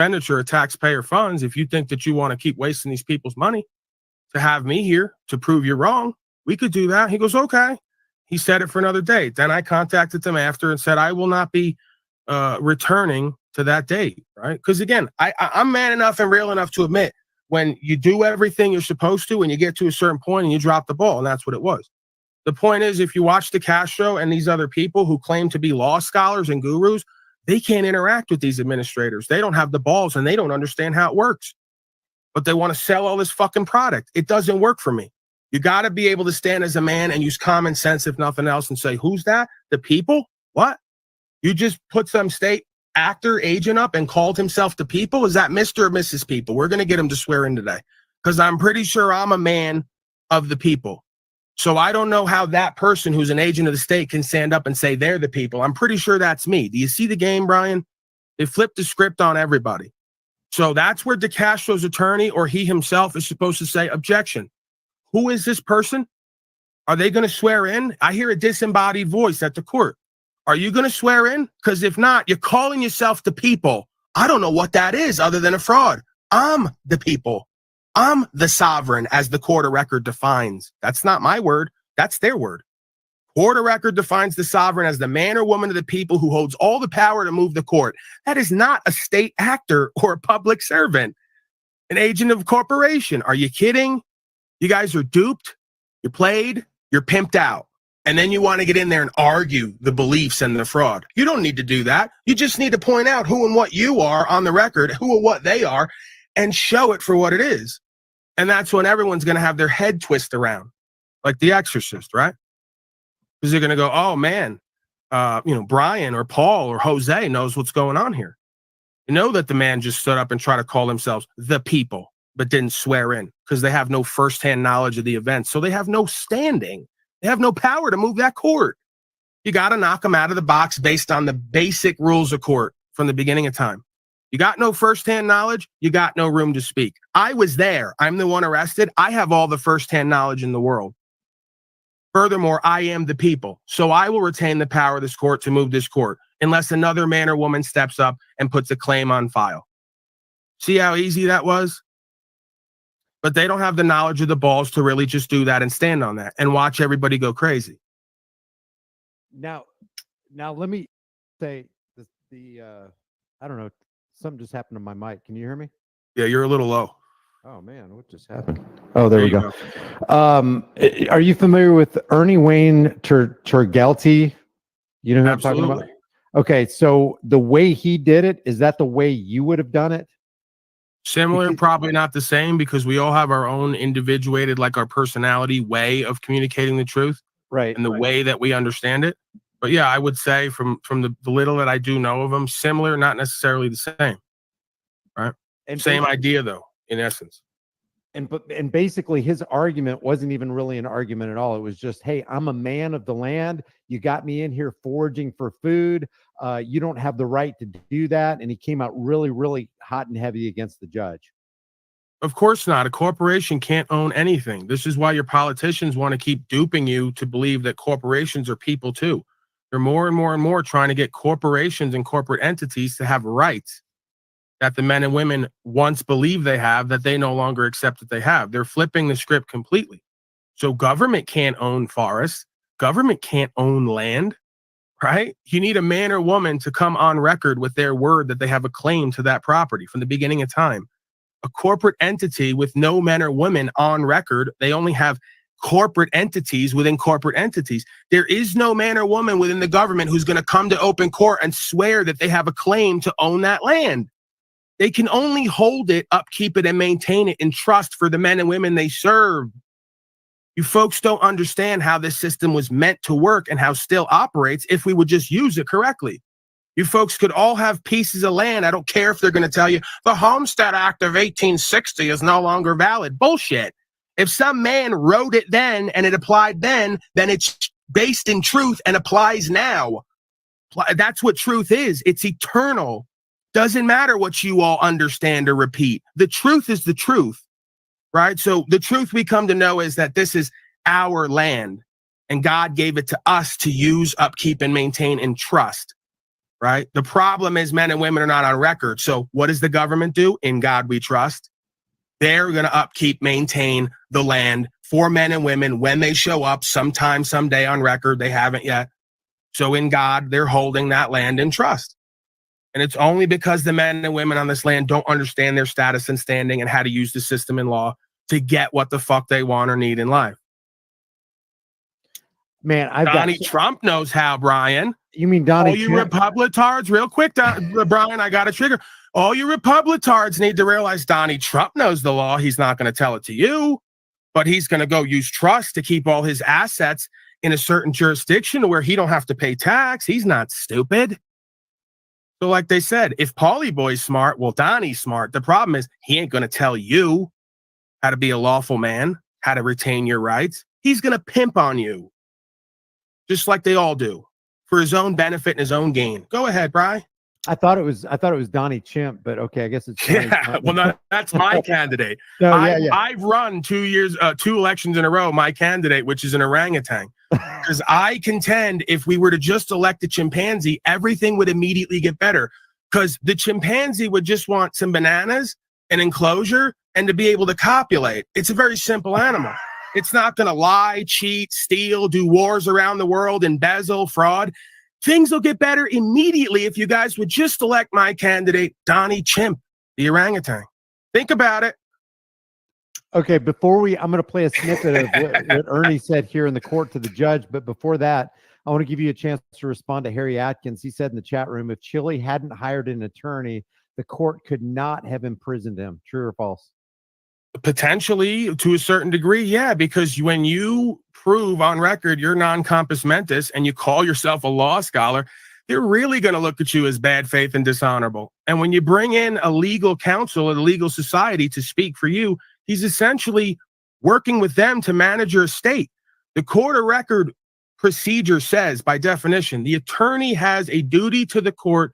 expenditure of taxpayer funds, if you think that you want to keep wasting these people's money to have me here to prove you're wrong, we could do that. He goes, okay. He set it for another date. Then I contacted them after and said, I will not be returning to that date, right? Because again, I'm man enough and real enough to admit when you do everything you're supposed to and you get to a certain point and you drop the ball, and that's what it was. The point is, if you watch the Castro and these other people who claim to be law scholars and gurus, they can't interact with these administrators. They don't have the balls and they don't understand how it works. But they want to sell all this fucking product. It doesn't work for me. You got to be able to stand as a man and use common sense, if nothing else, and say, who's that? The people? What? You just put some state actor agent up and called himself the people? Is that Mr. or Mrs. People? We're going to get him to swear in today because I'm pretty sure I'm a man of the people. So I don't know how that person who's an agent of the state can stand up and say they're the people. I'm pretty sure that's me. Do you see the game, Brian? They flipped the script on everybody. So that's where DeCastro's attorney or he himself is supposed to say, objection. Who is this person? Are they going to swear in? I hear a disembodied voice at the court. Are you going to swear in? Because if not, you're calling yourself the people. I don't know what that is other than a fraud. I'm the people. I'm the sovereign, as the court of record defines. That's not my word. That's their word. Court of record defines the sovereign as the man or woman of the people who holds all the power to move the court. That is not a state actor or a public servant, an agent of corporation. Are you kidding? You guys are duped. You're played. You're pimped out. And then you want to get in there and argue the beliefs and the fraud. You don't need to do that. You just need to point out who and what you are on the record, who and what they are, and show it for what it is. And that's when everyone's going to have their head twist around, like The Exorcist, right? Because they're going to go, oh, man, Brian or Paul or Jose knows what's going on here. You know that the man just stood up and tried to call themselves the people, but didn't swear in because they have no firsthand knowledge of the event. So they have no standing. They have no power to move that court. You got to knock them out of the box based on the basic rules of court from the beginning of time. You got no firsthand knowledge, you got no room to speak. I was there. I'm the one arrested. I have all the firsthand knowledge in the world. Furthermore, I am the people. So I will retain the power of this court to move this court unless another man or woman steps up and puts a claim on file. See how easy that was? But they don't have the knowledge of the balls to really just do that and stand on that and watch everybody go crazy. Now let me say I don't know. Something just happened to my mic. Can you hear me? Yeah, you're a little low. Oh man, what just happened? Oh, there we go. Are you familiar with Ernie Wayne Turgelty? You know who I'm talking about? Okay, so the way he did it, is that the way you would have done it? Similar, probably not the same, because we all have our own individuated, like our personality way of communicating the truth, right? And the way that we understand it. But yeah, I would say from the little that I do know of them, similar, not necessarily the same, right? And same idea though, in essence. And basically his argument wasn't even really an argument at all. It was just, hey, I'm a man of the land. You got me in here foraging for food. You don't have the right to do that. And he came out really, really hot and heavy against the judge. Of course not. A corporation can't own anything. This is why your politicians want to keep duping you to believe that corporations are people too. They're more and more and more trying to get corporations and corporate entities to have rights that the men and women once believed they have, that they no longer accept that they have. They're flipping the script completely. So government can't own forests. Government can't own land, right? You need a man or woman to come on record with their word that they have a claim to that property from the beginning of time. A corporate entity with no men or women on record, they only have corporate entities within corporate entities. There is no man or woman within the government who's going to come to open court and swear that they have a claim to own that land. They can only hold it, upkeep it, and maintain it in trust for the men and women they serve. You folks don't understand how this system was meant to work and how still operates if we would just use it correctly. You folks could all have pieces of land. I don't care if they're going to tell you the Homestead Act of 1860 is no longer valid. Bullshit. If some man wrote it then and it applied then it's based in truth and applies now. That's what truth is. It's eternal. Doesn't matter what you all understand or repeat. The truth is the truth, right? So the truth we come to know is that this is our land and God gave it to us to use, upkeep, and maintain and trust. right? The problem is men and women are not on record. So what does the government do? In God we trust. They're going to upkeep, maintain the land for men and women when they show up sometime, someday on record. They haven't yet. So in God, they're holding that land in trust. And it's only because the men and women on this land don't understand their status and standing and how to use the system and law to get what the fuck they want or need in life. Man, Donnie Trump knows how, Brian. You mean Donnie? All you Republicards, real quick, Brian, I got a trigger. All you Republicards need to realize Donnie Trump knows the law. He's not going to tell it to you, but he's going to go use trust to keep all his assets in a certain jurisdiction where he don't have to pay tax. He's not stupid. So like they said, if Paulie Boy's smart, well, Donnie's smart. The problem is he ain't going to tell you how to be a lawful man, how to retain your rights. He's going to pimp on you, just like they all do, for his own benefit and his own gain. Go ahead, Bri. I thought it was Donnie Chimp, but okay, I guess it's well, that's my candidate. No, I've run 2 elections in a row. My candidate, which is an orangutan, because I contend if we were to just elect a chimpanzee, everything would immediately get better. Because the chimpanzee would just want some bananas, an enclosure, and to be able to copulate. It's a very simple animal. It's not going to lie, cheat, steal, do wars around the world, embezzle, fraud. Things will get better immediately if you guys would just elect my candidate, Donnie Chimp, the orangutan. Think about it. Okay, I'm going to play a snippet of what Ernie said here in the court to the judge. But before that, I want to give you a chance to respond to Harry Atkins. He said in the chat room, if Chile hadn't hired an attorney, the court could not have imprisoned him. True or false? Potentially, to a certain degree, yeah, because when you prove on record you're non-compos mentis and you call yourself a law scholar, they're really going to look at you as bad faith and dishonorable. And when you bring in a legal counsel, a legal society to speak for you, he's essentially working with them to manage your estate. The court of record procedure says, by definition, the attorney has a duty to the court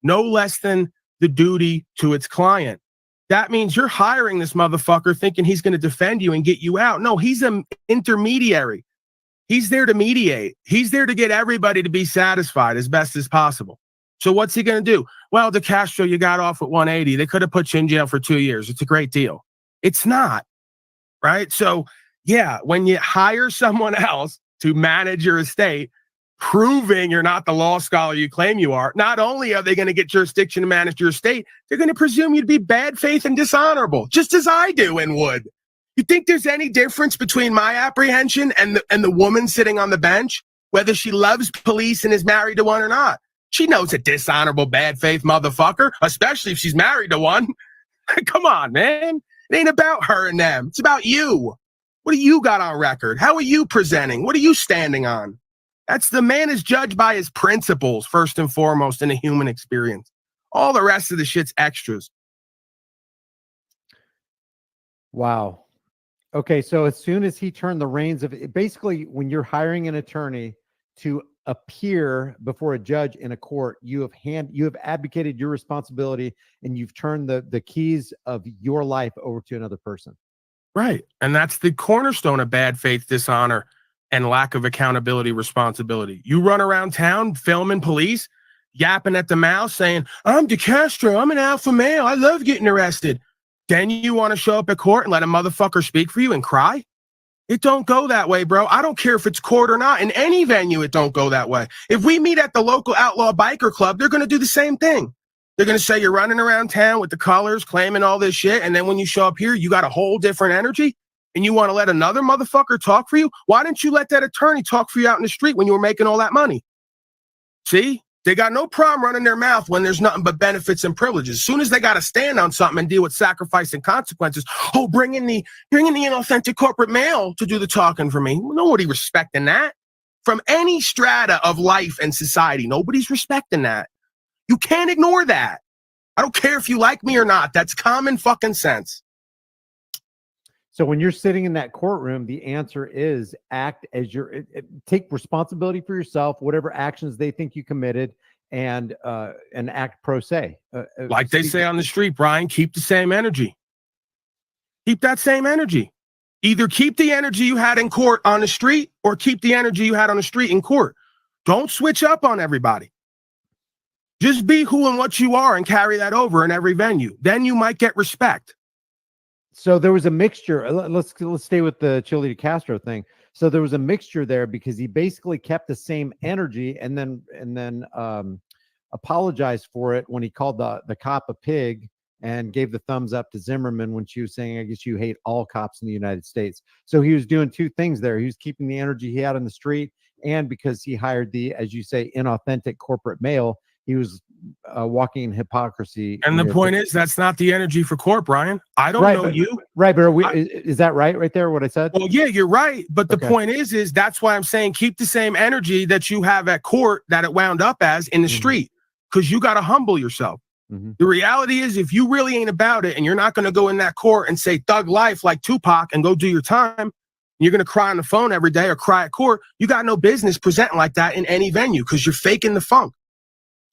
no less than the duty to its client. That means you're hiring this motherfucker thinking he's going to defend you and get you out. No, he's an intermediary. He's there to mediate. He's there to get everybody to be satisfied as best as possible. So what's he going to do? Well, DeCastro, you got off at 180. They could have put you in jail for 2 years. It's a great deal. It's not, right? So yeah, when you hire someone else to manage your estate, proving you're not the law scholar you claim you are, not only are they going to get jurisdiction to manage your estate, they're going to presume you to be bad faith and dishonorable, just as I do and would. You think there's any difference between my apprehension and the woman sitting on the bench, whether she loves police and is married to one or not? She knows a dishonorable, bad faith motherfucker, especially if she's married to one. Come on, man. It ain't about her and them. It's about you. What do you got on record? How are you presenting? What are you standing on? The man is judged by his principles, first and foremost, in a human experience. All the rest of the shit's extras. Wow. Okay, so as soon as he turned the reins of it, basically, when you're hiring an attorney to appear before a judge in a court, you have abdicated your responsibility and you've turned the keys of your life over to another person. Right. And that's the cornerstone of bad faith, dishonor, and lack of accountability, responsibility. You run around town filming police, yapping at the mouth, saying, I'm DeCastro, I'm an alpha male, I love getting arrested. Then you want to show up at court and let a motherfucker speak for you and cry? It don't go that way, bro. I don't care if it's court or not. In any venue, it don't go that way. If we meet at the local outlaw biker club, they're going to do the same thing. They're going to say you're running around town with the colors, claiming all this shit, and then when you show up here, you got a whole different energy? And you want to let another motherfucker talk for you? Why didn't you let that attorney talk for you out in the street when you were making all that money? See? They got no problem running their mouth when there's nothing but benefits and privileges. As soon as they got to stand on something and deal with sacrifice and consequences, bring in the inauthentic corporate male to do the talking for me. Nobody respecting that. From any strata of life and society, nobody's respecting that. You can't ignore that. I don't care if you like me or not. That's common fucking sense. So when you're sitting in that courtroom, the answer is act as take responsibility for yourself, whatever actions they think you committed, and act pro se. Like they say on the street, Brian, keep the same energy. Keep that same energy. Either keep the energy you had in court on the street or keep the energy you had on the street in court. Don't switch up on everybody. Just be who and what you are and carry that over in every venue. Then you might get respect. So there was a mixture. Let's stay with the Chili de Castro thing. So there was a mixture there because he basically kept the same energy and then apologized for it when he called the cop a pig and gave the thumbs up to Zimmerman when she was saying, I guess you hate all cops in the United States. So he was doing two things there. He was keeping the energy he had on the street, and because he hired the, as you say, inauthentic corporate male, he was walking in hypocrisy. And the point is, that's not the energy for Corp, Brian. I don't know you. Right, but is that right there, what I said? Well, yeah, you're right. But the point is that's why I'm saying keep the same energy that you have at court that it wound up as in the street, because you got to humble yourself. The reality is, if you really ain't about it and you're not going to go in that court and say thug life like Tupac and go do your time, you're going to cry on the phone every day or cry at court, you got no business presenting like that in any venue because you're faking the funk.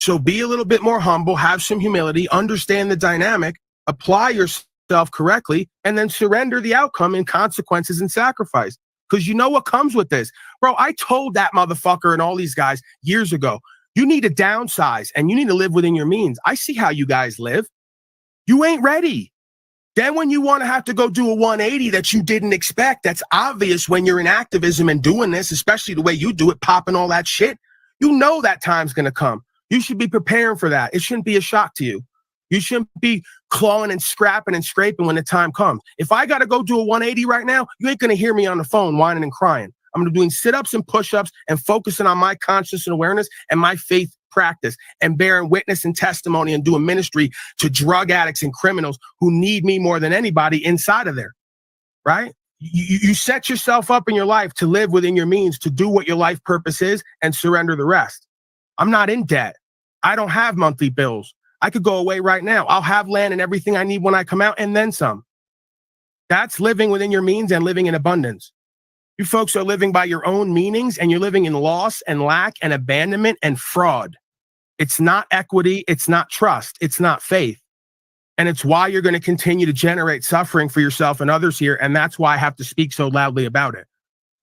So be a little bit more humble, have some humility, understand the dynamic, apply yourself correctly, and then surrender the outcome in consequences and sacrifice. Because you know what comes with this. Bro, I told that motherfucker and all these guys years ago, you need to downsize and you need to live within your means. I see how you guys live. You ain't ready. Then when you want to have to go do a 180 that you didn't expect, that's obvious when you're in activism and doing this, especially the way you do it, popping all that shit. You know that time's going to come. You should be preparing for that. It shouldn't be a shock to you. You shouldn't be clawing and scrapping and scraping when the time comes. If I got to go do a 180 right now, you ain't going to hear me on the phone whining and crying. I'm going to be doing sit-ups and push-ups and focusing on my conscious and awareness and my faith practice and bearing witness and testimony and doing ministry to drug addicts and criminals who need me more than anybody inside of there, right? You set yourself up in your life to live within your means, to do what your life purpose is and surrender the rest. I'm not in debt. I don't have monthly bills. I could go away right now. I'll have land and everything I need when I come out and then some. That's living within your means and living in abundance. You folks are living by your own meanings and you're living in loss and lack and abandonment and fraud. It's not equity. It's not trust. It's not faith. And it's why you're going to continue to generate suffering for yourself and others here. And that's why I have to speak so loudly about it.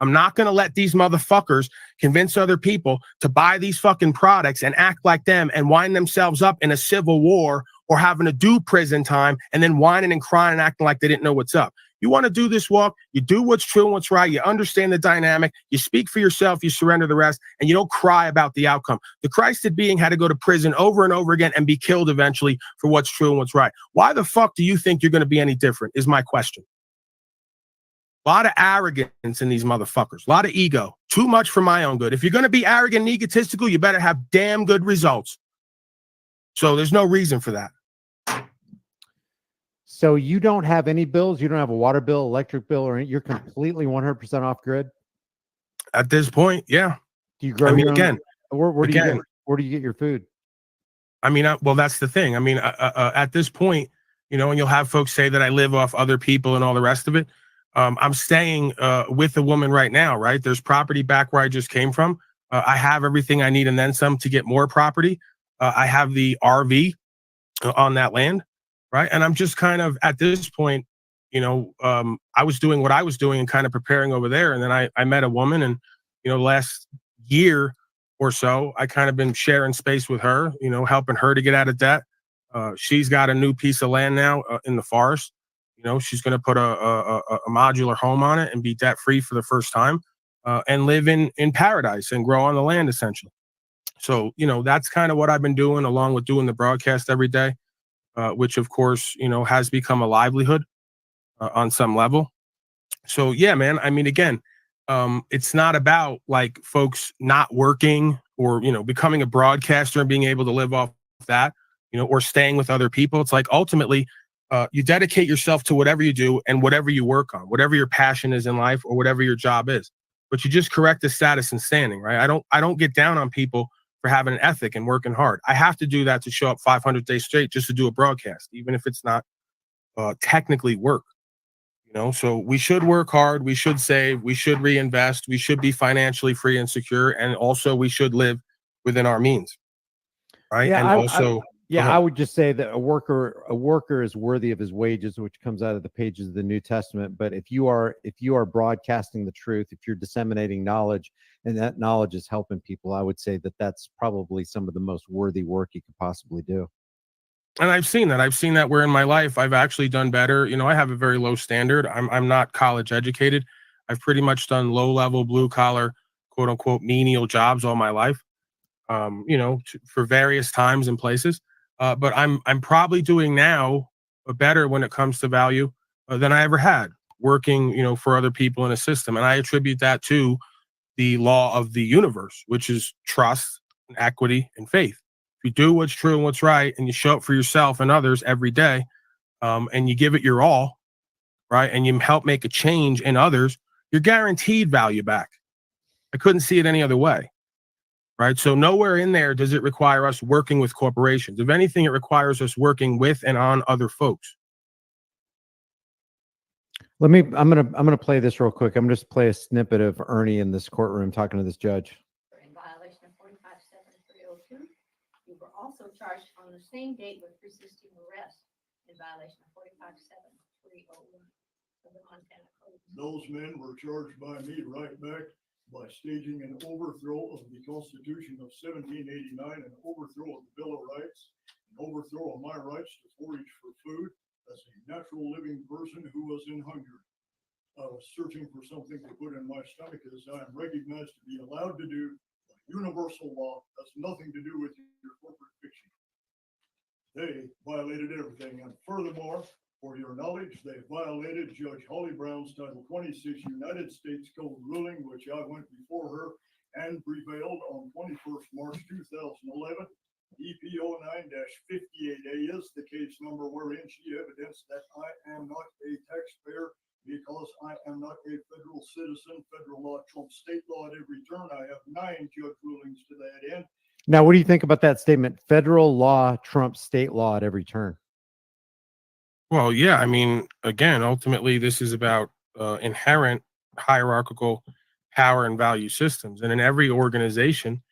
I'm not going to let these motherfuckers convince other people to buy these fucking products and act like them and wind themselves up in a civil war or having to do prison time and then whining and crying and acting like they didn't know what's up. You want to do this walk, you do what's true and what's right, you understand the dynamic, you speak for yourself, you surrender the rest, and you don't cry about the outcome. The Christed being had to go to prison over and over again and be killed eventually for what's true and what's right. Why the fuck do you think you're going to be any different is my question. A lot of arrogance in these motherfuckers, a lot of ego, too much for my own good. If you're going to be arrogant and egotistical, you better have damn good results. So there's no reason for that. So you don't have any bills? You don't have a water bill, electric bill, or you're completely 100% off grid? At this point, yeah. Do you grow your own? Where do you get your food? I mean, well, that's the thing. I mean, at this point, you know, and you'll have folks say that I live off other people and all the rest of it. I'm staying with a woman right now, right? There's property back where I just came from. I have everything I need and then some to get more property. I have the RV on that land, right? And I'm just kind of, at this point, you know, I was doing what I was doing and kind of preparing over there. And then I met a woman and, you know, last year or so, I kind of been sharing space with her, you know, helping her to get out of debt. She's got a new piece of land now in the forest. You know, she's going to put a modular home on it and be debt free for the first time and live in paradise and grow on the land, essentially. So, you know, that's kind of what I've been doing, along with doing the broadcast every day, which, of course, you know, has become a livelihood on some level. So, yeah, man, I mean, again, it's not about like folks not working or, you know, becoming a broadcaster and being able to live off that, you know, or staying with other people. It's like ultimately, you dedicate yourself to whatever you do and whatever you work on, whatever your passion is in life or whatever your job is. But you just correct the status and standing, right? I don't get down on people for having an ethic and working hard. I have to do that to show up 500 days straight just to do a broadcast, even if it's not technically work. You know, so we should work hard. We should save. We should reinvest. We should be financially free and secure, and also we should live within our means, right? Yeah, and also. Go Yeah, I ahead. would just say that a worker is worthy of his wages, which comes out of the pages of the New Testament. But if you are broadcasting the truth, if you're disseminating knowledge, and that knowledge is helping people, I would say that that's probably some of the most worthy work you could possibly do. And I've seen that. I've seen that where in my life I've actually done better. You know, I have a very low standard. I'm not college educated. I've pretty much done low level, blue collar, quote unquote, menial jobs all my life. You know, for various times and places. But I'm probably doing now better when it comes to value than I ever had working, you know, for other people in a system. And I attribute that to the law of the universe, which is trust, and equity, and faith. If you do what's true and what's right, and you show up for yourself and others every day, and you give it your all, right, and you help make a change in others, you're guaranteed value back. I couldn't see it any other way, right? So nowhere in there does it require us working with corporations. If anything, it requires us working with and on other folks. I'm gonna play this real quick. I'm just play a snippet of Ernie in this courtroom talking to this judge. In violation of 457302, you were also charged on the same date with resisting arrest in violation of 457301 of the Montana Code. Those men were charged by me right back by staging an overthrow of the Constitution of 1789, an overthrow of the Bill of Rights, an overthrow of my rights to forage for food as a natural living person who was in hunger. I was searching for something to put in my stomach, as I am recognized to be allowed to do by universal law. That's nothing to do with your corporate fiction. They violated everything, and furthermore, for your knowledge, they violated Judge Holly Brown's Title 26 United States Code ruling, which I went before her and prevailed on 21st March 2011. EPO 9-58A is the case number wherein she evidenced that I am not a taxpayer because I am not a federal citizen. Federal law trumps state law at every turn. I have 9 judge rulings to that end. Now, what do you think about that statement? Federal law trumps state law at every turn. Well, yeah, I mean, again, ultimately, this is about inherent hierarchical power and value systems. And in every organization,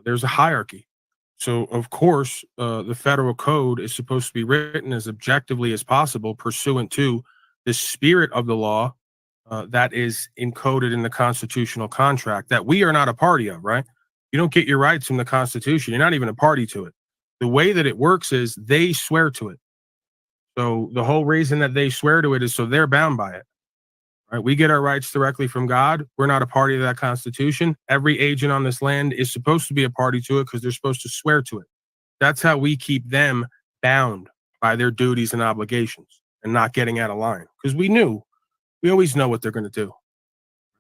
there's a hierarchy. So, of course, the federal code is supposed to be written as objectively as possible, pursuant to the spirit of the law that is encoded in the constitutional contract that we are not a party of, right? You don't get your rights from the Constitution. You're not even a party to it. The way that it works is they swear to it. So the whole reason that they swear to it is so they're bound by it. Right? We get our rights directly from God. We're not a party to that Constitution. Every agent on this land is supposed to be a party to it because they're supposed to swear to it. That's how we keep them bound by their duties and obligations and not getting out of line. Because we always know what they're going to do.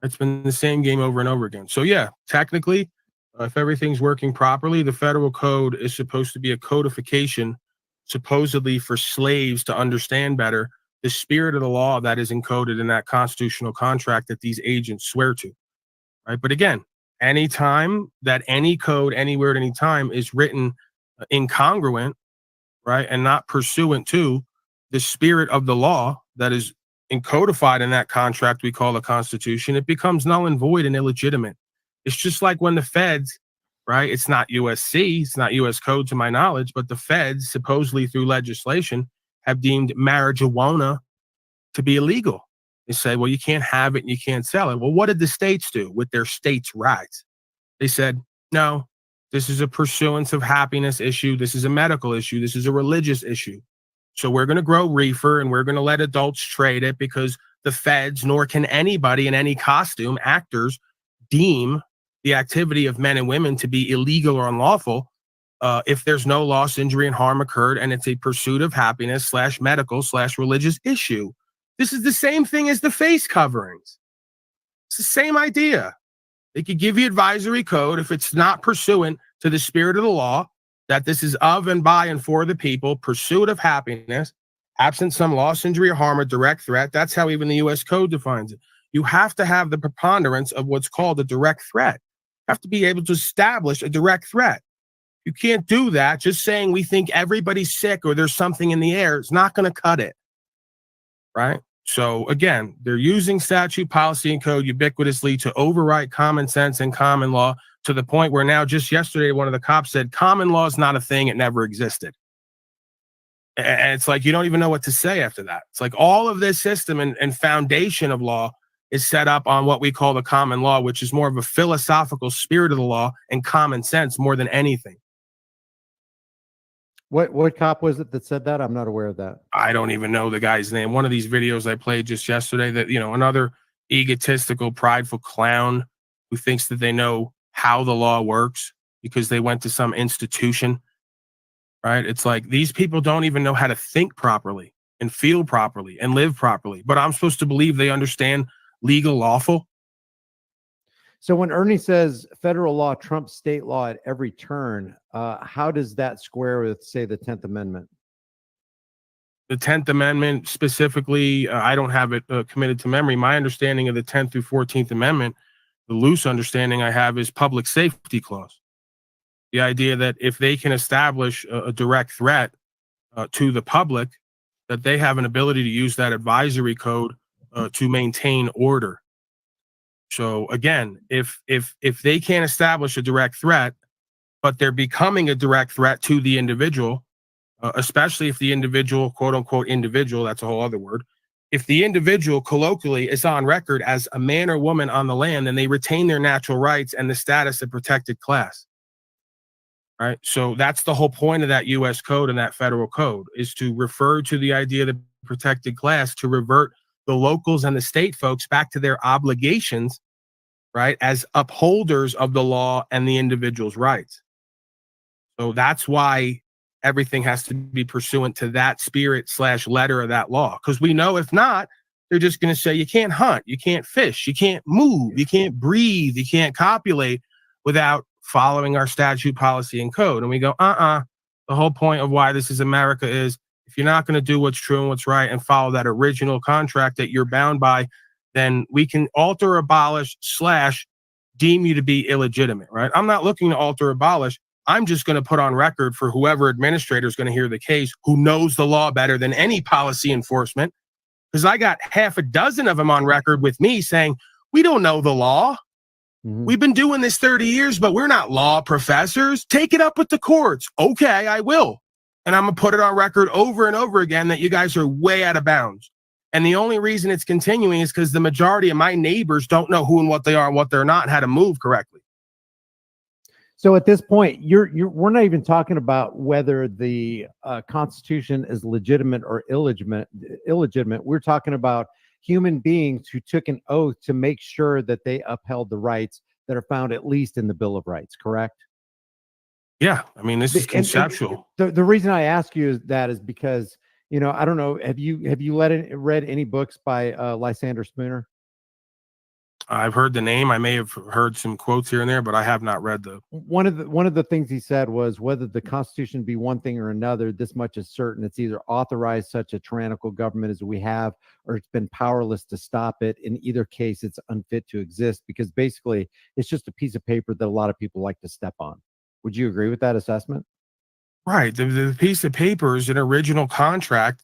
It's been the same game over and over again. So yeah, technically, if everything's working properly, the federal code is supposed to be a codification supposedly for slaves to understand better the spirit of the law that is encoded in that constitutional contract that these agents swear to, right? But again, anytime that any code anywhere at any time is written incongruent, right, and not pursuant to the spirit of the law that is encodified in that contract we call the Constitution, it becomes null and void and illegitimate. It's just like when the feds, right? It's not USC, it's not US code to my knowledge, but the feds supposedly through legislation have deemed marijuana to be illegal. They say, well, you can't have it and you can't sell it. Well, what did the states do with their states' rights? They said, no, this is a pursuance of happiness issue. This is a medical issue. This is a religious issue. So we're going to grow reefer and we're going to let adults trade it because the feds, nor can anybody in any costume, actors, deem the activity of men and women to be illegal or unlawful if there's no loss, injury, and harm occurred, and it's a pursuit of happiness / medical / religious issue. This is the same thing as the face coverings. It's the same idea. They could give you advisory code if it's not pursuant to the spirit of the law, that this is of and by and for the people, pursuit of happiness, absent some loss, injury, or harm, or direct threat. That's how even the U.S. code defines it. You have to have the preponderance of what's called a direct threat. You have to be able to establish a direct threat. You can't do that. Just saying we think everybody's sick or there's something in the air, it's not going to cut it, right? So again, they're using statute, policy, and code ubiquitously to overwrite common sense and common law to the point where now just yesterday, one of the cops said common law is not a thing. It never existed. And it's like you don't even know what to say after that. It's like all of this system and foundation of law is set up on what we call the common law, which is more of a philosophical spirit of the law and common sense more than anything. What cop was it that said that? I'm not aware of that. I don't even know the guy's name. One of these videos I played just yesterday that, another egotistical, prideful clown who thinks that they know how the law works because they went to some institution, right? It's like these people don't even know how to think properly and feel properly and live properly. But I'm supposed to believe they understand legal lawful. So when Ernie says federal law trumps state law at every turn, how does that square with, say, the 10th Amendment? The 10th Amendment specifically, I don't have it committed to memory. My understanding of the 10th through 14th Amendment, the loose understanding I have is public safety clause. The idea that if they can establish a direct threat to the public, that they have an ability to use that advisory code to maintain order. So again, if they can't establish a direct threat, but they're becoming a direct threat to the individual, especially if the individual, quote unquote individual, that's a whole other word. If the individual colloquially is on record as a man or woman on the land, then they retain their natural rights and the status of protected class. Right. So that's the whole point of that U.S. code and that federal code is to refer to the idea of the protected class to revert the locals and the state folks back to their obligations, right, as upholders of the law and the individual's rights. So that's why everything has to be pursuant to that spirit / letter of that law. Because we know if not, they're just going to say you can't hunt, you can't fish, you can't move, you can't breathe, you can't copulate without following our statute, policy, and code. And we go, the whole point of why this is America is if you're not going to do what's true and what's right and follow that original contract that you're bound by, then we can alter, abolish, / deem you to be illegitimate, right? I'm not looking to alter, abolish. I'm just going to put on record for whoever administrator is going to hear the case who knows the law better than any policy enforcement. Because I got half a dozen of them on record with me saying, we don't know the law. Mm-hmm. We've been doing this 30 years, but we're not law professors. Take it up with the courts. Okay, I will. And I'm going to put it on record over and over again that you guys are way out of bounds. And the only reason it's continuing is because the majority of my neighbors don't know who and what they are and what they're not and how to move correctly. So at this point, we're not even talking about whether the Constitution is legitimate or illegitimate. We're talking about human beings who took an oath to make sure that they upheld the rights that are found at least in the Bill of Rights, correct? Yeah, I mean, this is conceptual. The reason I ask you that is because, I don't know, have you read any books by Lysander Spooner? I've heard the name. I may have heard some quotes here and there, but I have not read the. One of the things he said was whether the Constitution be one thing or another, this much is certain: it's either authorized such a tyrannical government as we have, or it's been powerless to stop it. In either case, it's unfit to exist because basically it's just a piece of paper that a lot of people like to step on. Would you agree with that assessment? Right. The piece of paper is an original contract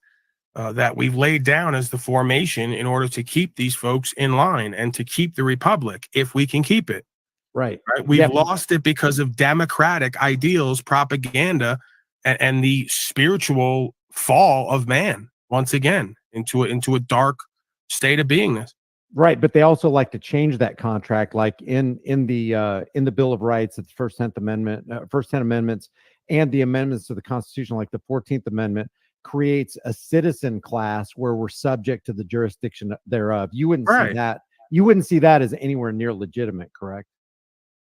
that we've laid down as the formation in order to keep these folks in line and to keep the republic, if we can keep it. Right. We've lost it because of democratic ideals, propaganda, and the spiritual fall of man once again into a dark state of beingness. Right, but they also like to change that contract, like in the Bill of Rights, the first 10 amendments, and the amendments to the Constitution, like the 14th Amendment, creates a citizen class where we're subject to the jurisdiction thereof. You wouldn't see that. You wouldn't see that as anywhere near legitimate, correct?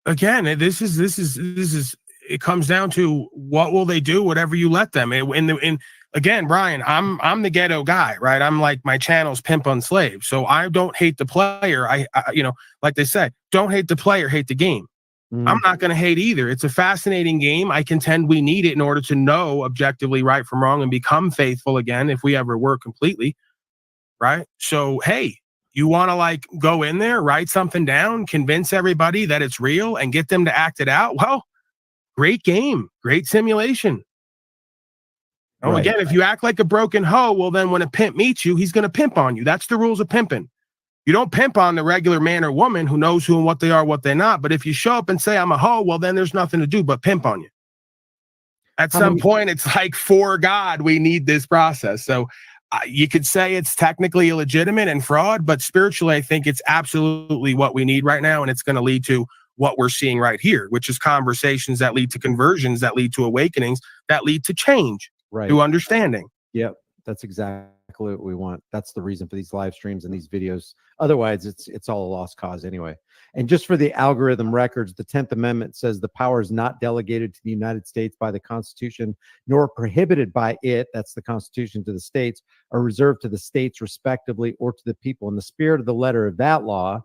Again, this is. It comes down to what will they do, whatever you let them. Again, Brian, I'm the ghetto guy, right? I'm like, my channel's pimp on slave. So I don't hate the player. I like they say, don't hate the player, hate the game. I'm not going to hate either. It's a fascinating game. I contend we need it in order to know objectively right from wrong and become faithful again if we ever were completely, right? So, hey, you want to go in there, write something down, convince everybody that it's real and get them to act it out? Well, great game, great simulation. Again, if you act like a broken hoe, well, then when a pimp meets you, he's going to pimp on you. That's the rules of pimping. You don't pimp on the regular man or woman who knows who and what they are, what they're not. But if you show up and say, I'm a hoe, well, then there's nothing to do but pimp on you. At How some many- point, it's like, for God, we need this process. So you could say it's technically illegitimate and fraud, but spiritually, I think it's absolutely what we need right now. And it's going to lead to what we're seeing right here, which is conversations that lead to conversions, that lead to awakenings, that lead to change, Right. to understanding. Yep. That's exactly what we want. That's the reason for these live streams and these videos. Otherwise, it's all a lost cause anyway. And just for the algorithm records, the 10th Amendment says the power is not delegated to the United States by the Constitution, nor prohibited by it, that's the Constitution, to the states, or reserved to the states respectively, or to the people. In the spirit of the letter of that law,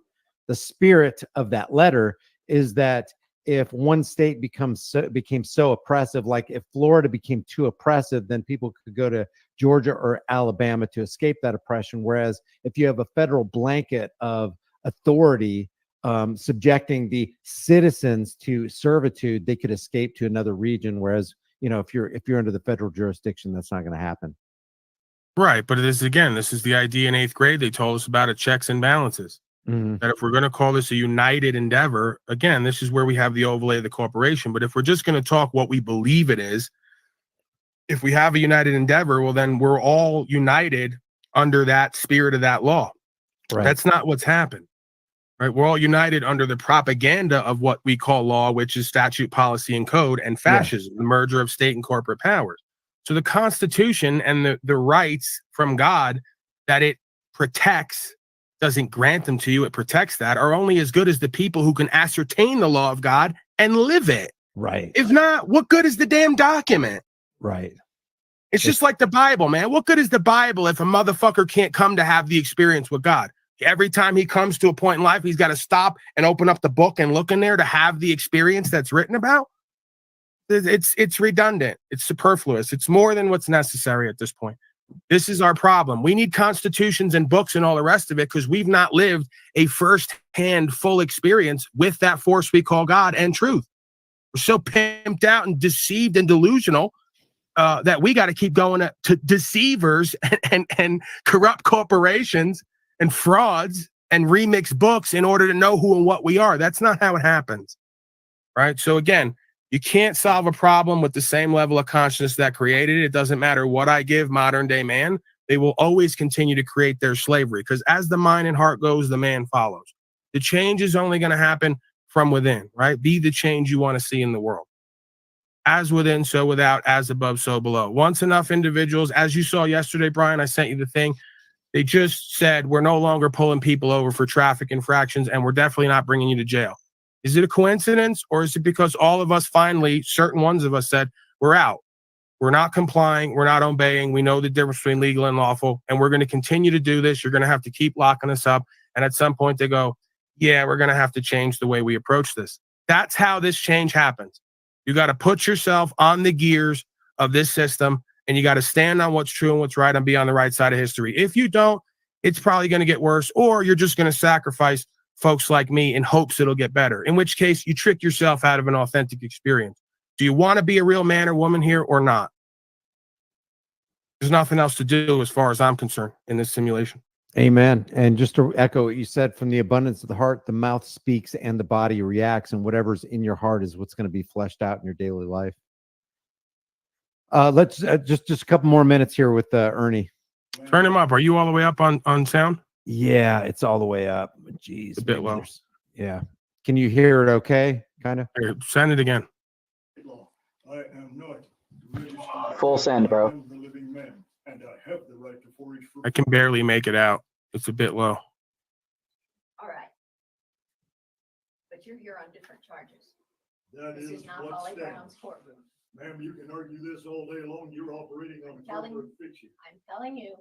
the spirit of that letter is that if one state became so oppressive, like if Florida became too oppressive, then people could go to Georgia or Alabama to escape that oppression. Whereas if you have a federal blanket of authority subjecting the citizens to servitude, they could escape to another region. Whereas, if you're under the federal jurisdiction, that's not going to happen. Right. But this is the idea in 8th grade. They told us about it, checks and balances. Mm-hmm. That if we're going to call this a united endeavor, again, this is where we have the overlay of the corporation. But if we're just going to talk what we believe it is, if we have a united endeavor, well, then we're all united under that spirit of that law. Right. That's not what's happened. Right. We're all united under the propaganda of what we call law, which is statute, policy, and code, and fascism, the merger of state and corporate powers. So the Constitution and the rights from God that it protects, doesn't grant them to you, it protects that, are only as good as the people who can ascertain the law of God and live it. Right. If not, what good is the damn document? Right. It's just like the Bible, man. What good is the Bible if a motherfucker can't come to have the experience with God? Every time he comes to a point in life, he's got to stop and open up the book and look in there to have the experience that's written about. It's redundant. It's superfluous. It's more than what's necessary at this point. This is our problem. We need constitutions and books and all the rest of it because we've not lived a first-hand full experience with that force we call God and truth. We're so pimped out and deceived and delusional that we got to keep going to deceivers and corrupt corporations and frauds and remix books in order to know who and what we are. That's not how it happens, right? So again, you can't solve a problem with the same level of consciousness that created it. It doesn't matter what I give modern day man. They will always continue to create their slavery because as the mind and heart goes, the man follows. The change is only going to happen from within, right? Be the change you want to see in the world. As within, so without, as above, so below. Once enough individuals, as you saw yesterday, Brian, I sent you the thing. They just said, we're no longer pulling people over for traffic infractions, and we're definitely not bringing you to jail. Is it a coincidence, or is it because all of us finally, certain ones of us said, we're out. We're not complying. We're not obeying. We know the difference between legal and lawful, and we're going to continue to do this. You're going to have to keep locking us up. And at some point they go, yeah, we're going to have to change the way we approach this. That's how this change happens. You got to put yourself on the gears of this system, and you got to stand on what's true and what's right and be on the right side of history. If you don't, it's probably going to get worse, or you're just going to sacrifice folks like me in hopes it'll get better, in which case you trick yourself out of an authentic experience. Do you want to be a real man or woman here or not? There's nothing else to do as far as I'm concerned in this simulation. Amen. And just to echo what you said, from the abundance of the heart, the mouth speaks and the body reacts, and whatever's in your heart is what's going to be fleshed out in your daily life. Let's just a couple more minutes here with Ernie. Turn him up. Are you all the way up on sound? Yeah, it's all the way up. Jeez, a bit low. Yeah. Can you hear it okay? Kind of. Here, send it again. I am not registered. Full send, bro. I am the living man, and I have the right to forage for. I can barely make it out. It's a bit low. All right. But you're here on different charges. That This is is not what Holly stands. Brown's courtroom. Ma'am, you can argue this all day long. You're operating on Telling- corporate fiction. I'm telling you,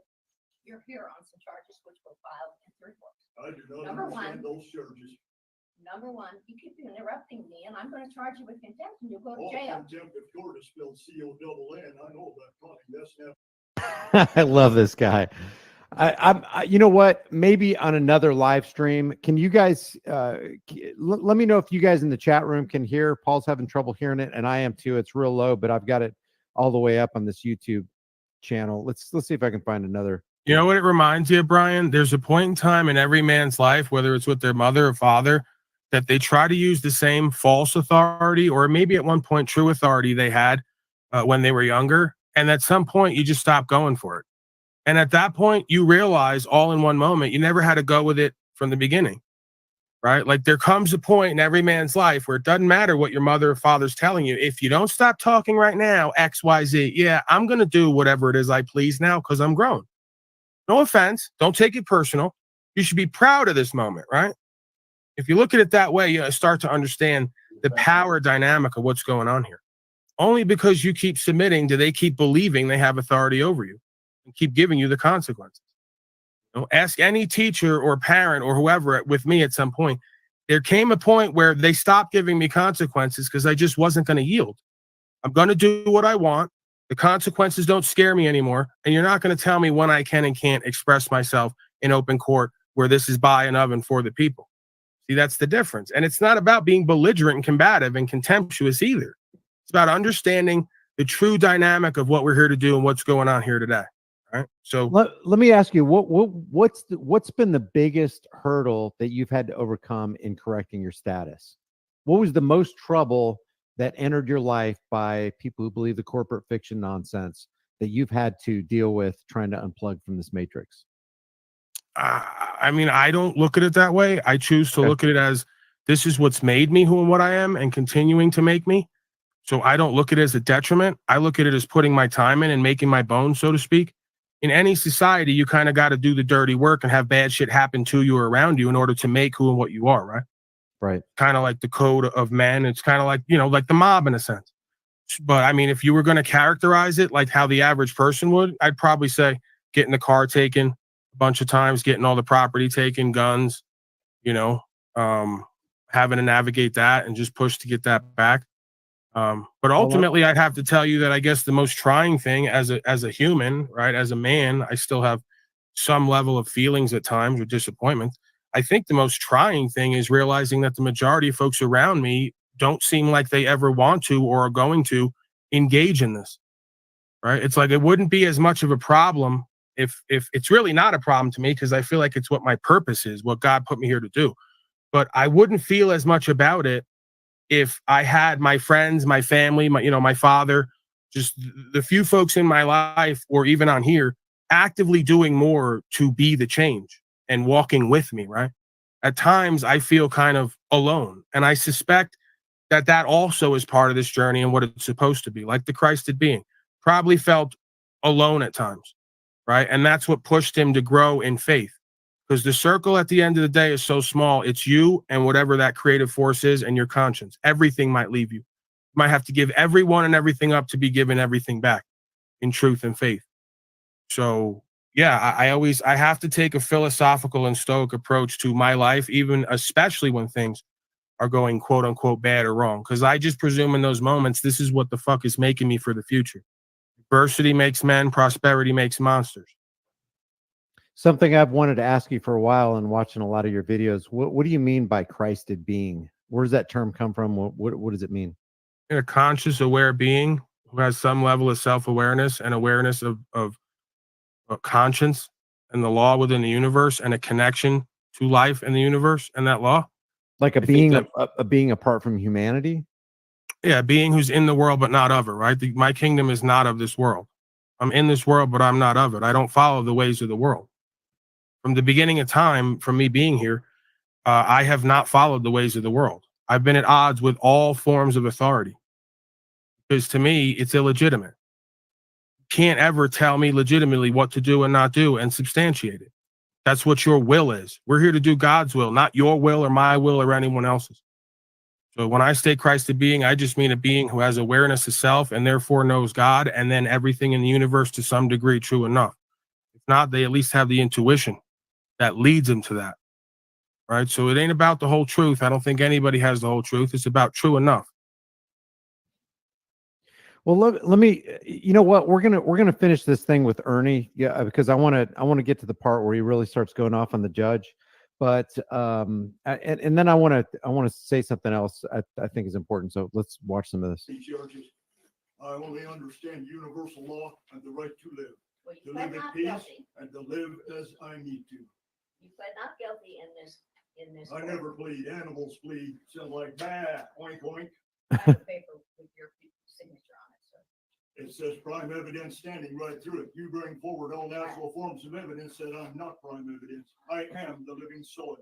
you're here on some charges which were filed in 3 books. I do not Number understand one. those charges. Number one, you keep interrupting me, and I'm going to charge you with contempt, and you'll go to All jail. contempt of court is spelled C-O-double-N. I know about Connie. That's now. I love this guy. I you know what? Maybe on another live stream, can you guys let me know if you guys in the chat room can hear. Paul's having trouble hearing it, and I am too. It's real low, but I've got it all the way up on this YouTube channel. Let's see if I can find another. You know what it reminds you of, Brian? There's a point in time in every man's life, whether it's with their mother or father, that they try to use the same false authority, or maybe at one point true authority they had, when they were younger. And at some point, you just stop going for it. And at that point, you realize all in one moment, you never had to go with it from the beginning, right? Like there comes a point in every man's life where it doesn't matter what your mother or father's telling you. If you don't stop talking right now, X, Y, Z, yeah, I'm going to do whatever it is I please now because I'm grown. No offense. Don't take it personal. You should be proud of this moment, right? If you look at it that way, you start to understand the power dynamic of what's going on here. Only because you keep submitting do they keep believing they have authority over you and keep giving you the consequences. You know, ask any teacher or parent or whoever with me at some point. There came a point where they stopped giving me consequences because I just wasn't going to yield. I'm going to do what I want. The consequences don't scare me anymore. And you're not going to tell me when I can and can't express myself in open court where this is by and of and for the people. See, that's the difference. And it's not about being belligerent and combative and contemptuous either. It's about understanding the true dynamic of what we're here to do and what's going on here today. Right. So let me ask you, what's been the biggest hurdle that you've had to overcome in correcting your status? What was the most trouble that entered your life by people who believe the corporate fiction nonsense that you've had to deal with trying to unplug from this matrix? I mean, I don't look at it that way. I choose to look at it as this is what's made me who and what I am and continuing to make me. So I don't look at it as a detriment. I look at it as putting my time in and making my bones, so to speak. In any society, you kind of got to do the dirty work and have bad shit happen to you or around you in order to make who and what you are, right? Right. Kind of like the code of men. It's kind of like, you know, like the mob in a sense. But I mean, if you were going to characterize it like how the average person would, I'd probably say getting the car taken a bunch of times, getting all the property taken, guns, you know, having to navigate that and just push to get that back. But ultimately, I'd have to tell you that I guess the most trying thing as a human, right, as a man, I still have some level of feelings at times or disappointment. I think the most trying thing is realizing that the majority of folks around me don't seem like they ever want to or are going to engage in this, right? It's like it wouldn't be as much of a problem if it's really not a problem to me because I feel like it's what my purpose is, what God put me here to do. But I wouldn't feel as much about it if I had my friends, my family, my father, just the few folks in my life or even on here actively doing more to be the change and walking with me, right? At times I feel kind of alone. And I suspect that also is part of this journey and what it's supposed to be, like the Christed being. Probably felt alone at times, right? And that's what pushed him to grow in faith. Because the circle at the end of the day is so small. It's you and whatever that creative force is and your conscience. Everything might leave you. You might have to give everyone and everything up to be given everything back in truth and faith. So yeah, I have to take a philosophical and stoic approach to my life, even especially when things are going quote unquote bad or wrong. Because I just presume in those moments, this is what the fuck is making me for the future. Adversity makes men, prosperity makes monsters. Something I've wanted to ask you for a while and watching a lot of your videos. What do you mean by Christed being? Where does that term come from? What does it mean? A conscious, aware being who has some level of self-awareness and awareness of conscience and the law within the universe and a connection to life in the universe and that law. Like a I think being, that- a being apart from humanity? Yeah, a being who's in the world but not of it, right? My kingdom is not of this world. I'm in this world, but I'm not of it. I don't follow the ways of the world. From the beginning of time, from me being here, I have not followed the ways of the world. I've been at odds with all forms of authority because to me, it's illegitimate. Can't ever tell me legitimately what to do and not do and substantiate it. That's what your will is. We're here to do God's will, not your will or my will or anyone else's. So when I say Christ a being, I just mean a being who has awareness of self and therefore knows God and then everything in the universe to some degree true enough. If not, they at least have the intuition that leads them to that. Right. So it ain't about the whole truth. I don't think anybody has the whole truth. It's about true enough. Well, let me. You know what? We're gonna finish this thing with Ernie, yeah, because I want to get to the part where he really starts going off on the judge. But and then I want to say something else I think is important. So let's watch some of this. These charges, I only understand universal law and the right to live. Well, you To pled live in not peace guilty. and to live as I need to. You pled not guilty in this. I never plead. Animals plead. Sound like bah, oink oink. I have a paper with your signature on it, sir. It says prime evidence standing right through it. You bring forward all natural forms of evidence that I'm not prime evidence. I am the living soil.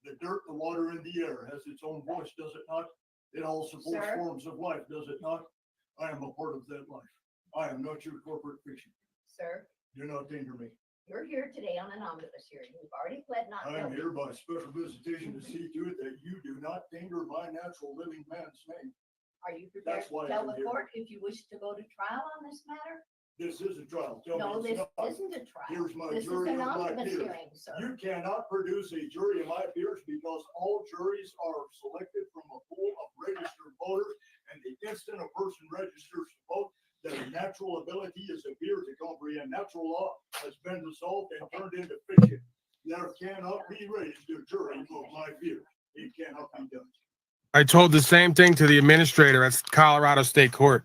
The dirt, the water, and the air has its own voice, does it not? It all supports Sir? forms of life, does it not? I am a part of that life. I am not your corporate fiction. Sir, Do not hinder me. you're here today on an omnibus hearing. You've already pled not I am guilty. here by special visitation to see to it that you do not tainter my natural living man's name. Are you prepared That's why to tell I'm the here. court if you wish to go to trial on this matter? This is a trial. Tell No, me this it's not. isn't a trial. Here's my This is jury an of my omnibus peers. hearing, sir. You cannot produce a jury of my peers because all juries are selected from a pool of registered voters. And the instant a person registers to vote, their natural ability as a peer to comprehend natural law has been dissolved and turned into fiction. There cannot be raised a jury of my peers. It cannot be done. I told the same thing to the administrator at Colorado State Court.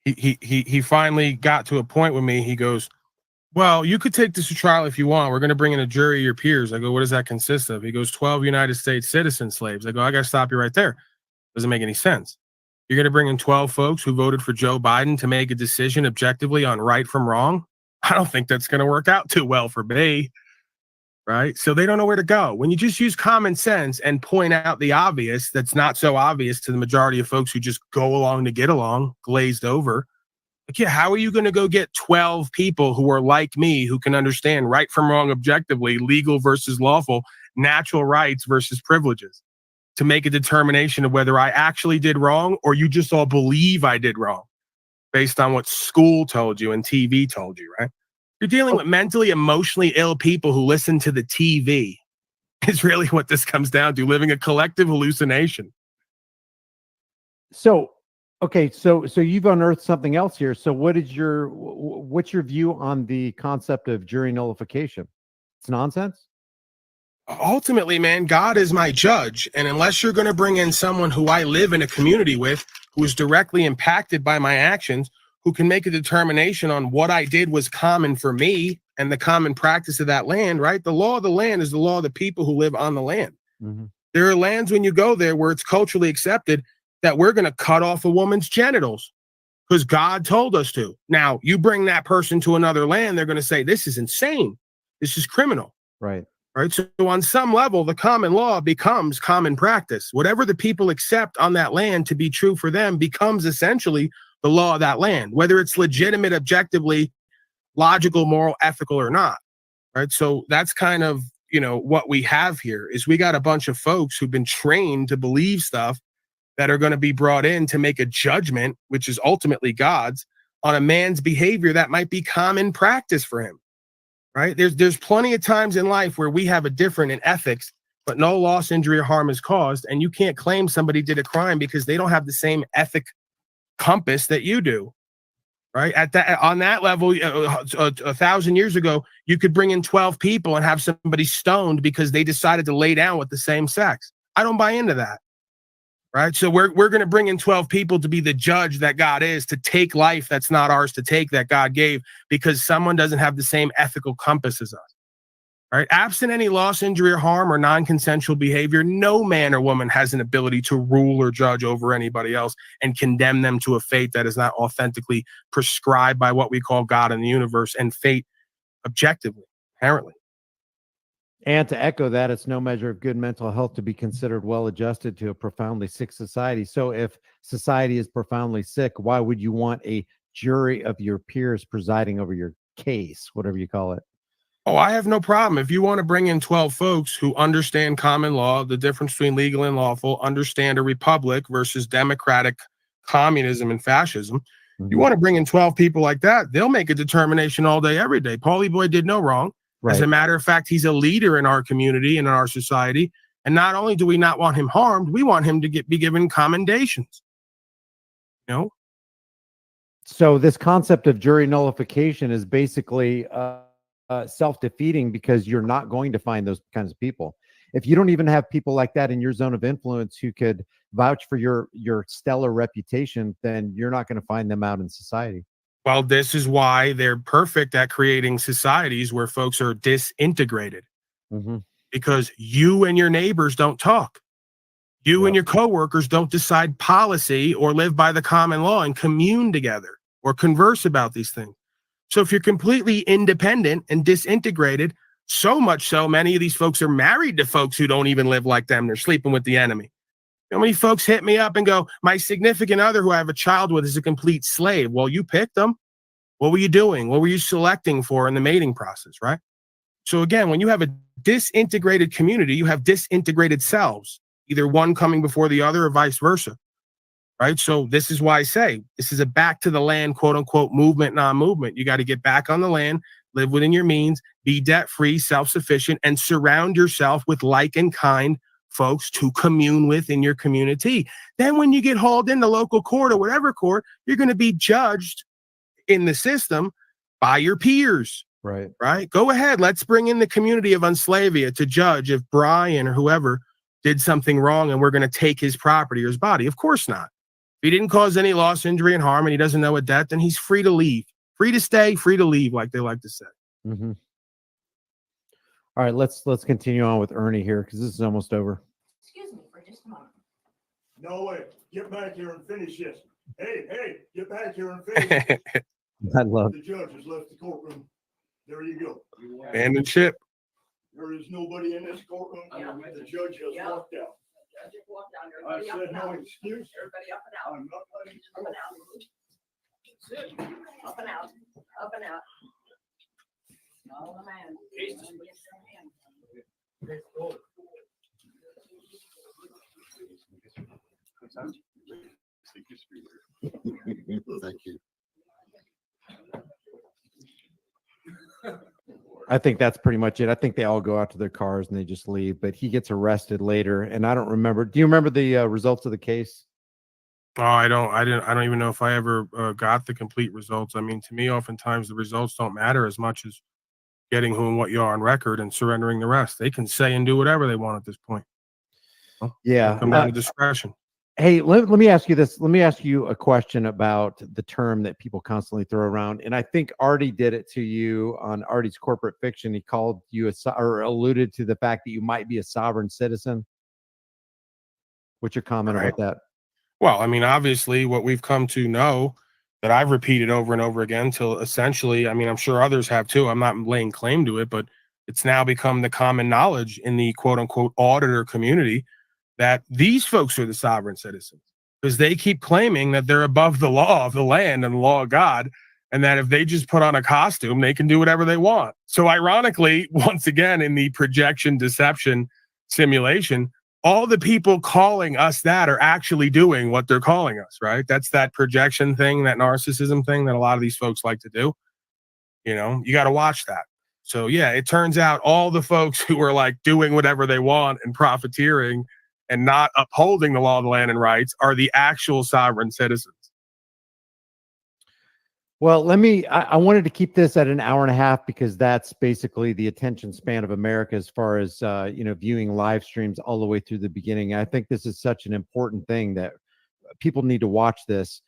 He finally got to a point with me. He goes, well, you could take this to trial if you want. We're going to bring in a jury of your peers. I go, what does that consist of? He goes, 12 United States citizen slaves. I go, I got to stop you right there. Doesn't make any sense. You're going to bring in 12 folks who voted for Joe Biden to make a decision objectively on right from wrong? I don't think that's going to work out too well for me. Right? So they don't know where to go. When you just use common sense and point out the obvious that's not so obvious to the majority of folks who just go along to get along, glazed over. Like, yeah, how are you going to go get 12 people who are like me, who can understand right from wrong objectively, legal versus lawful, natural rights versus privileges, to make a determination of whether I actually did wrong or you just all believe I did wrong based on what school told you and TV told you, right? You're dealing with mentally, emotionally ill people who listen to the TV is really what this comes down to, living a collective hallucination. So, okay, so you've unearthed something else here. So what's your view on the concept of jury nullification? It's nonsense. Ultimately, man, God is my judge. And unless you're going to bring in someone who I live in a community with, who is directly impacted by my actions, who can make a determination on what I did was common for me and the common practice of that land, right? The law of the land is the law of the people who live on the land. Mm-hmm. There are lands when you go there where it's culturally accepted that we're going to cut off a woman's genitals because God told us to. Now, you bring that person to another land, they're going to say, this is insane. This is criminal. Right. Right. So on some level, the common law becomes common practice. Whatever the people accept on that land to be true for them becomes essentially the law of that land, whether it's legitimate, objectively, logical, moral, ethical, or not. Right. So that's kind of, what we have here is we got a bunch of folks who've been trained to believe stuff that are going to be brought in to make a judgment, which is ultimately God's, on a man's behavior that might be common practice for him. Right. There's plenty of times in life where we have a different in ethics, but no loss, injury, or harm is caused. And you can't claim somebody did a crime because they don't have the same ethic compass that you do. Right. On that level, 1,000 years ago, you could bring in 12 people and have somebody stoned because they decided to lay down with the same sex. I don't buy into that. Right. So we're going to bring in 12 people to be the judge that God is, to take life that's not ours to take, that God gave, because someone doesn't have the same ethical compass as us. Right. Absent any loss, injury, or harm, or non-consensual behavior, no man or woman has an ability to rule or judge over anybody else and condemn them to a fate that is not authentically prescribed by what we call God in the universe and fate objectively, apparently. And to echo that, it's no measure of good mental health to be considered well adjusted to a profoundly sick society. So if society is profoundly sick, why would you want a jury of your peers presiding over your case, whatever you call it? Oh, I have no problem. If you want to bring in 12 folks who understand common law, the difference between legal and lawful, understand a republic versus democratic communism and fascism, you want to bring in 12 people like that, they'll make a determination all day, every day. Paulie Boy did no wrong. Right. As a matter of fact, he's a leader in our community and in our society. And not only do we not want him harmed, we want him to be given commendations. So this concept of jury nullification is basically self-defeating because you're not going to find those kinds of people. If you don't even have people like that in your zone of influence who could vouch for your stellar reputation, then you're not going to find them out in society. Well, this is why they're perfect at creating societies where folks are disintegrated, because you and your neighbors don't talk. You and Yep. your coworkers don't decide policy or live by the common law and commune together or converse about these things. So if you're completely independent and disintegrated, so much so many of these folks are married to folks who don't even live like them. They're sleeping with the enemy. How many folks hit me up and go, my significant other who I have a child with is a complete slave? Well, you picked them. What were you doing? What were you selecting for in the mating process, right? So again, when you have a disintegrated community, you have disintegrated selves, either one coming before the other or vice versa, right? So this is why I say this is a back to the land, quote unquote, movement, non-movement. You got to get back on the land, live within your means, be debt-free, self-sufficient, and surround yourself with like and kind folks to commune with in your community. Then when you get hauled into local court or whatever court, you're going to be judged in the system by your peers. Right. Go ahead. Let's bring in the community of Unslavia to judge if Brian or whoever did something wrong and we're going to take his property or his body. Of course not. If he didn't cause any loss, injury, and harm and he doesn't know a debt, then he's free to leave. Free to stay, free to leave, like they like to say. Mm-hmm. All right, let's continue on with Ernie here because this is almost over. Excuse me for just a moment. No way. Get back here and finish this. Hey, get back here and finish this. I love The judge has left the courtroom. There you go. Abandoned ship. There is nobody in this courtroom. Yeah. The judge has Yeah. walked out. Just walk down there. I Everybody up said and no out. excuse. Everybody up and out. I'm not letting you Up go. and out. Up and out. Up and out. Follow the man. Thank you. I think that's pretty much it. I think they all go out to their cars and they just leave, but he gets arrested later. And I don't remember. Do you remember the results of the case? Oh, I don't even know if I ever got the complete results. I mean, to me, oftentimes the results don't matter as much as getting who and what you are on record and surrendering the rest. They can say and do whatever they want at this point. Yeah. Come down to discretion. Hey, let me ask you this. Let me ask you a question about the term that people constantly throw around. And I think Artie did it to you on Artie's Corporate Fiction. He called you or alluded to the fact that you might be a sovereign citizen. What's your comment about that? Well, I mean, obviously, what we've come to know that I've repeated over and over again till essentially, I mean, I'm sure others have too. I'm not laying claim to it, but it's now become the common knowledge in the quote unquote auditor community that these folks are the sovereign citizens because they keep claiming that they're above the law of the land and the law of God, and that if they just put on a costume, they can do whatever they want. So ironically, once again, in the projection deception simulation, all the people calling us that are actually doing what they're calling us, right? That's that projection thing, that narcissism thing that a lot of these folks like to do. You know, you got to watch that. So yeah, it turns out all the folks who are like doing whatever they want and profiteering and not upholding the law of the land and rights are the actual sovereign citizens. Well, I wanted to keep this at an hour and a half because that's basically the attention span of America as far as, viewing live streams all the way through the beginning. I think this is such an important thing that people need to watch this.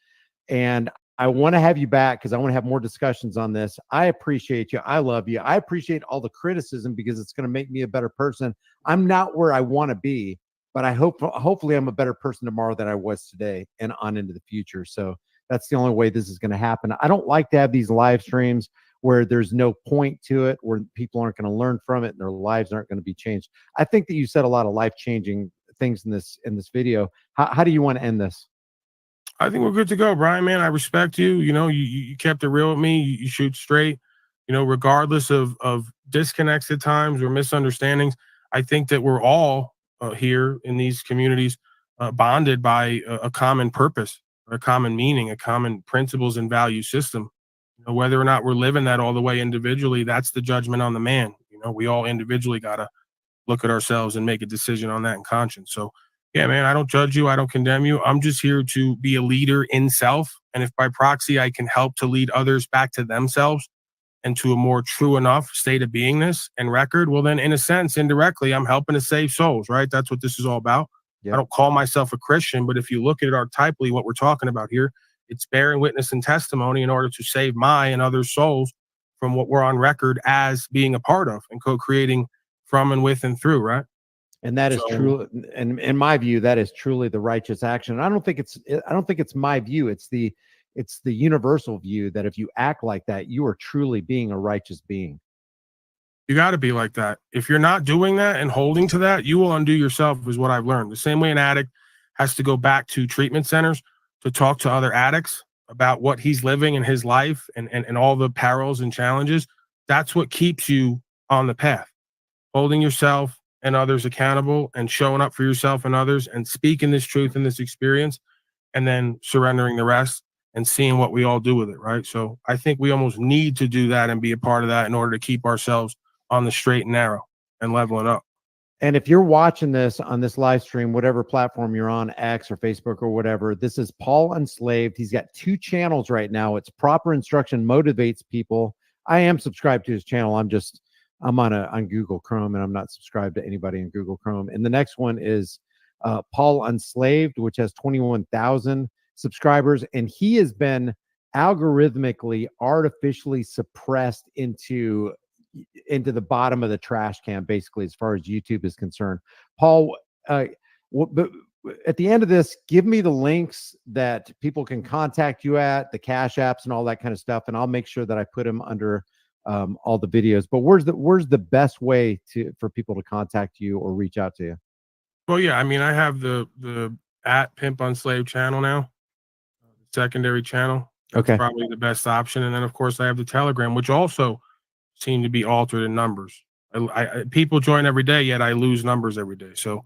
And I want to have you back because I want to have more discussions on this. I appreciate you. I love you. I appreciate all the criticism because it's going to make me a better person. I'm not where I want to be, but hopefully I'm a better person tomorrow than I was today and on into the future. So that's the only way this is going to happen. I don't like to have these live streams where there's no point to it, where people aren't going to learn from it and their lives aren't going to be changed. I think that you said a lot of life-changing things in this video. How do you want to end this? I think we're good to go, Brian, man. I respect you. You know, you kept it real with me. You shoot straight, you know, regardless of disconnects at times or misunderstandings. I think that we're all here in these communities bonded by a common purpose, a common meaning, a common principles and value system. You know, whether or not we're living that all the way individually, that's the judgment on the man. You know, we all individually got to look at ourselves and make a decision on that in conscience. So, yeah, man, I don't judge you. I don't condemn you. I'm just here to be a leader in self. And if by proxy I can help to lead others back to themselves and to a more true enough state of beingness and record, well, then in a sense, indirectly, I'm helping to save souls, right? That's what this is all about. Yep. I don't call myself a Christian, but if you look at it archetypally, what we're talking about here, it's bearing witness and testimony in order to save my and other souls from what we're on record as being a part of and co-creating from and with and through, right? And that is So- true. And in my view, that is truly the righteous action. And I don't think it's my view. It's the universal view that if you act like that, you are truly being a righteous being. You got to be like that. If you're not doing that and holding to that, you will undo yourself, is what I've learned. The same way an addict has to go back to treatment centers to talk to other addicts about what he's living in his life and all the perils and challenges. That's what keeps you on the path. Holding yourself and others accountable and showing up for yourself and others and speaking this truth and this experience, and then surrendering the rest and seeing what we all do with it, right? So I think we almost need to do that and be a part of that in order to keep ourselves on the straight and narrow and leveling up. And if you're watching this on this live stream, whatever platform you're on, X or Facebook or whatever, this is Paul Unslaved. He's got 2 channels right now. It's Proper Instruction Motivates People. I am subscribed to his channel. I'm on Google Chrome, and I'm not subscribed to anybody in Google Chrome. And the next one is Paul Unslaved, which has 21,000 subscribers, and he has been algorithmically, artificially suppressed into the bottom of the trash can, basically, as far as YouTube is concerned. Paul, but at the end of this, give me the links that people can contact you at, the Cash Apps and all that kind of stuff, and I'll make sure that I put them under all the videos. But where's the best way for people to contact you or reach out to you? Well, yeah, I mean, I have the at Pimp Unslave channel now, secondary channel. That's Okay. probably the best option. And then, of course, I have the Telegram, which also seem to be altered in numbers. People join every day, yet I lose numbers every day. So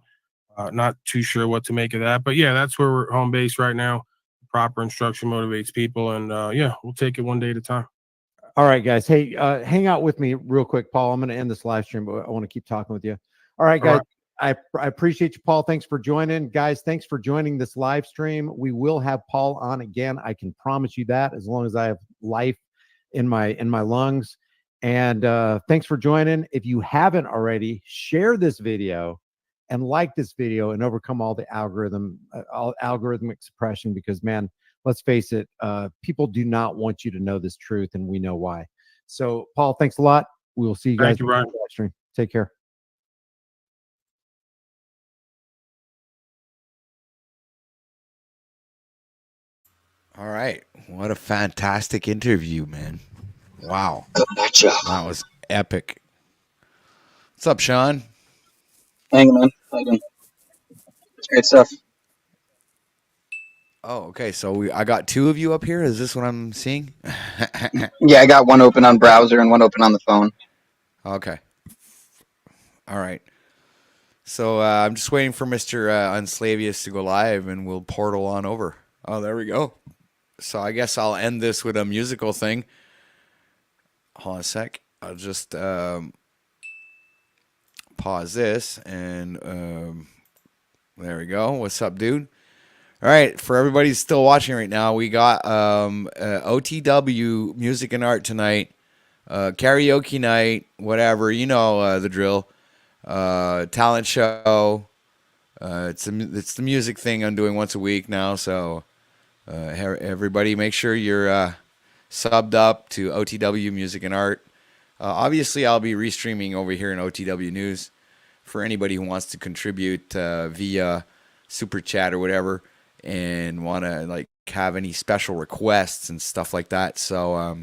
not too sure what to make of that. But yeah, that's where we're home base right now. Proper Instruction Motivates People. And yeah, we'll take it one day at a time. All right, guys. Hey, hang out with me real quick, Paul. I'm going to end this live stream, but I want to keep talking with you. All right, guys. I appreciate you, Paul. Thanks for joining. Guys, thanks for joining this live stream. We will have Paul on again. I can promise you that, as long as I have life in my lungs. And thanks for joining. If you haven't already, share this video and like this video and overcome all the algorithmic suppression, because, man, let's face it, people do not want you to know this truth, and we know why. So, Paul, thanks a lot. We will see you guys Thank you, Ryan. on the live stream. Take care. All right. What a fantastic interview, man. Wow. Gotcha. That was epic. What's up, Sean? Hang on, man. How you doing? It's great stuff. Oh, okay. So I got 2 of you up here. Is this what I'm seeing? Yeah, I got one open on browser and one open on the phone. Okay. All right. So I'm just waiting for Mr. Unslavius to go live, and we'll portal on over. Oh, there we go. So I guess I'll end this with a musical thing. Hold on a sec. I'll just pause this, and there we go. What's up, dude? All right, for everybody who's still watching right now, we got OTW Music and Art tonight, karaoke night, whatever, you know the drill, talent show. It's the music thing I'm doing once a week now, so everybody make sure you're subbed up to OTW Music and Art. Obviously, I'll be restreaming over here in OTW News for anybody who wants to contribute via Super Chat or whatever, and want to like have any special requests and stuff like that. So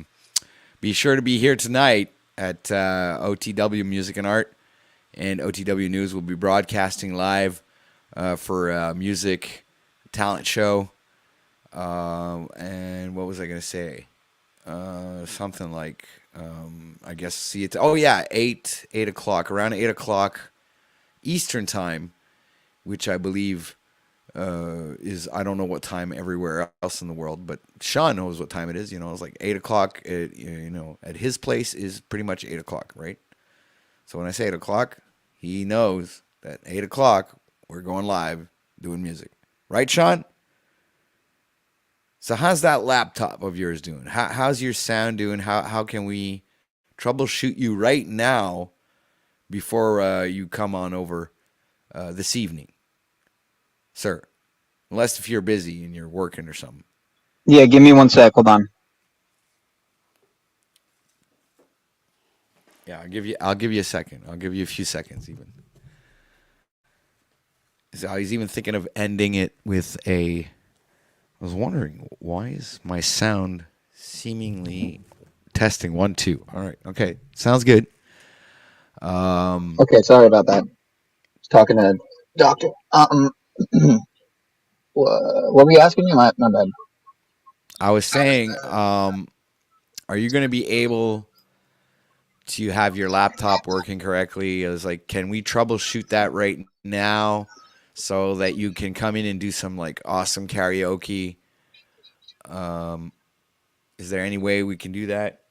be sure to be here tonight at OTW Music and Art, and OTW News will be broadcasting live for a music talent show. And what was I going to say? Something like, I guess, see it. Oh yeah, 8 o'clock, around 8 o'clock Eastern time, which I believe is, I don't know what time everywhere else in the world, but Sean knows what time it is. You know, it's like 8 o'clock. You know, at his place is pretty much 8 o'clock, right? So when I say 8 o'clock, he knows that 8 o'clock we're going live doing music, right, Sean? So how's that laptop of yours doing? How's your sound doing? How can we troubleshoot you right now before you come on over this evening, sir? Unless if you're busy and you're working or something. Yeah, give me 1 sec. Hold on. Yeah, I'll give you a second. I'll give you a few seconds even. So I was even thinking of ending it with a. I was wondering, why is my sound seemingly testing 1 2? All right, okay, sounds good. Okay, sorry about that. Was talking to doctor. What were you asking me? My bad. I was saying, are you going to be able to have your laptop working correctly? I was like, can we troubleshoot that right now so that you can come in and do some like awesome karaoke? Is there any way we can do that?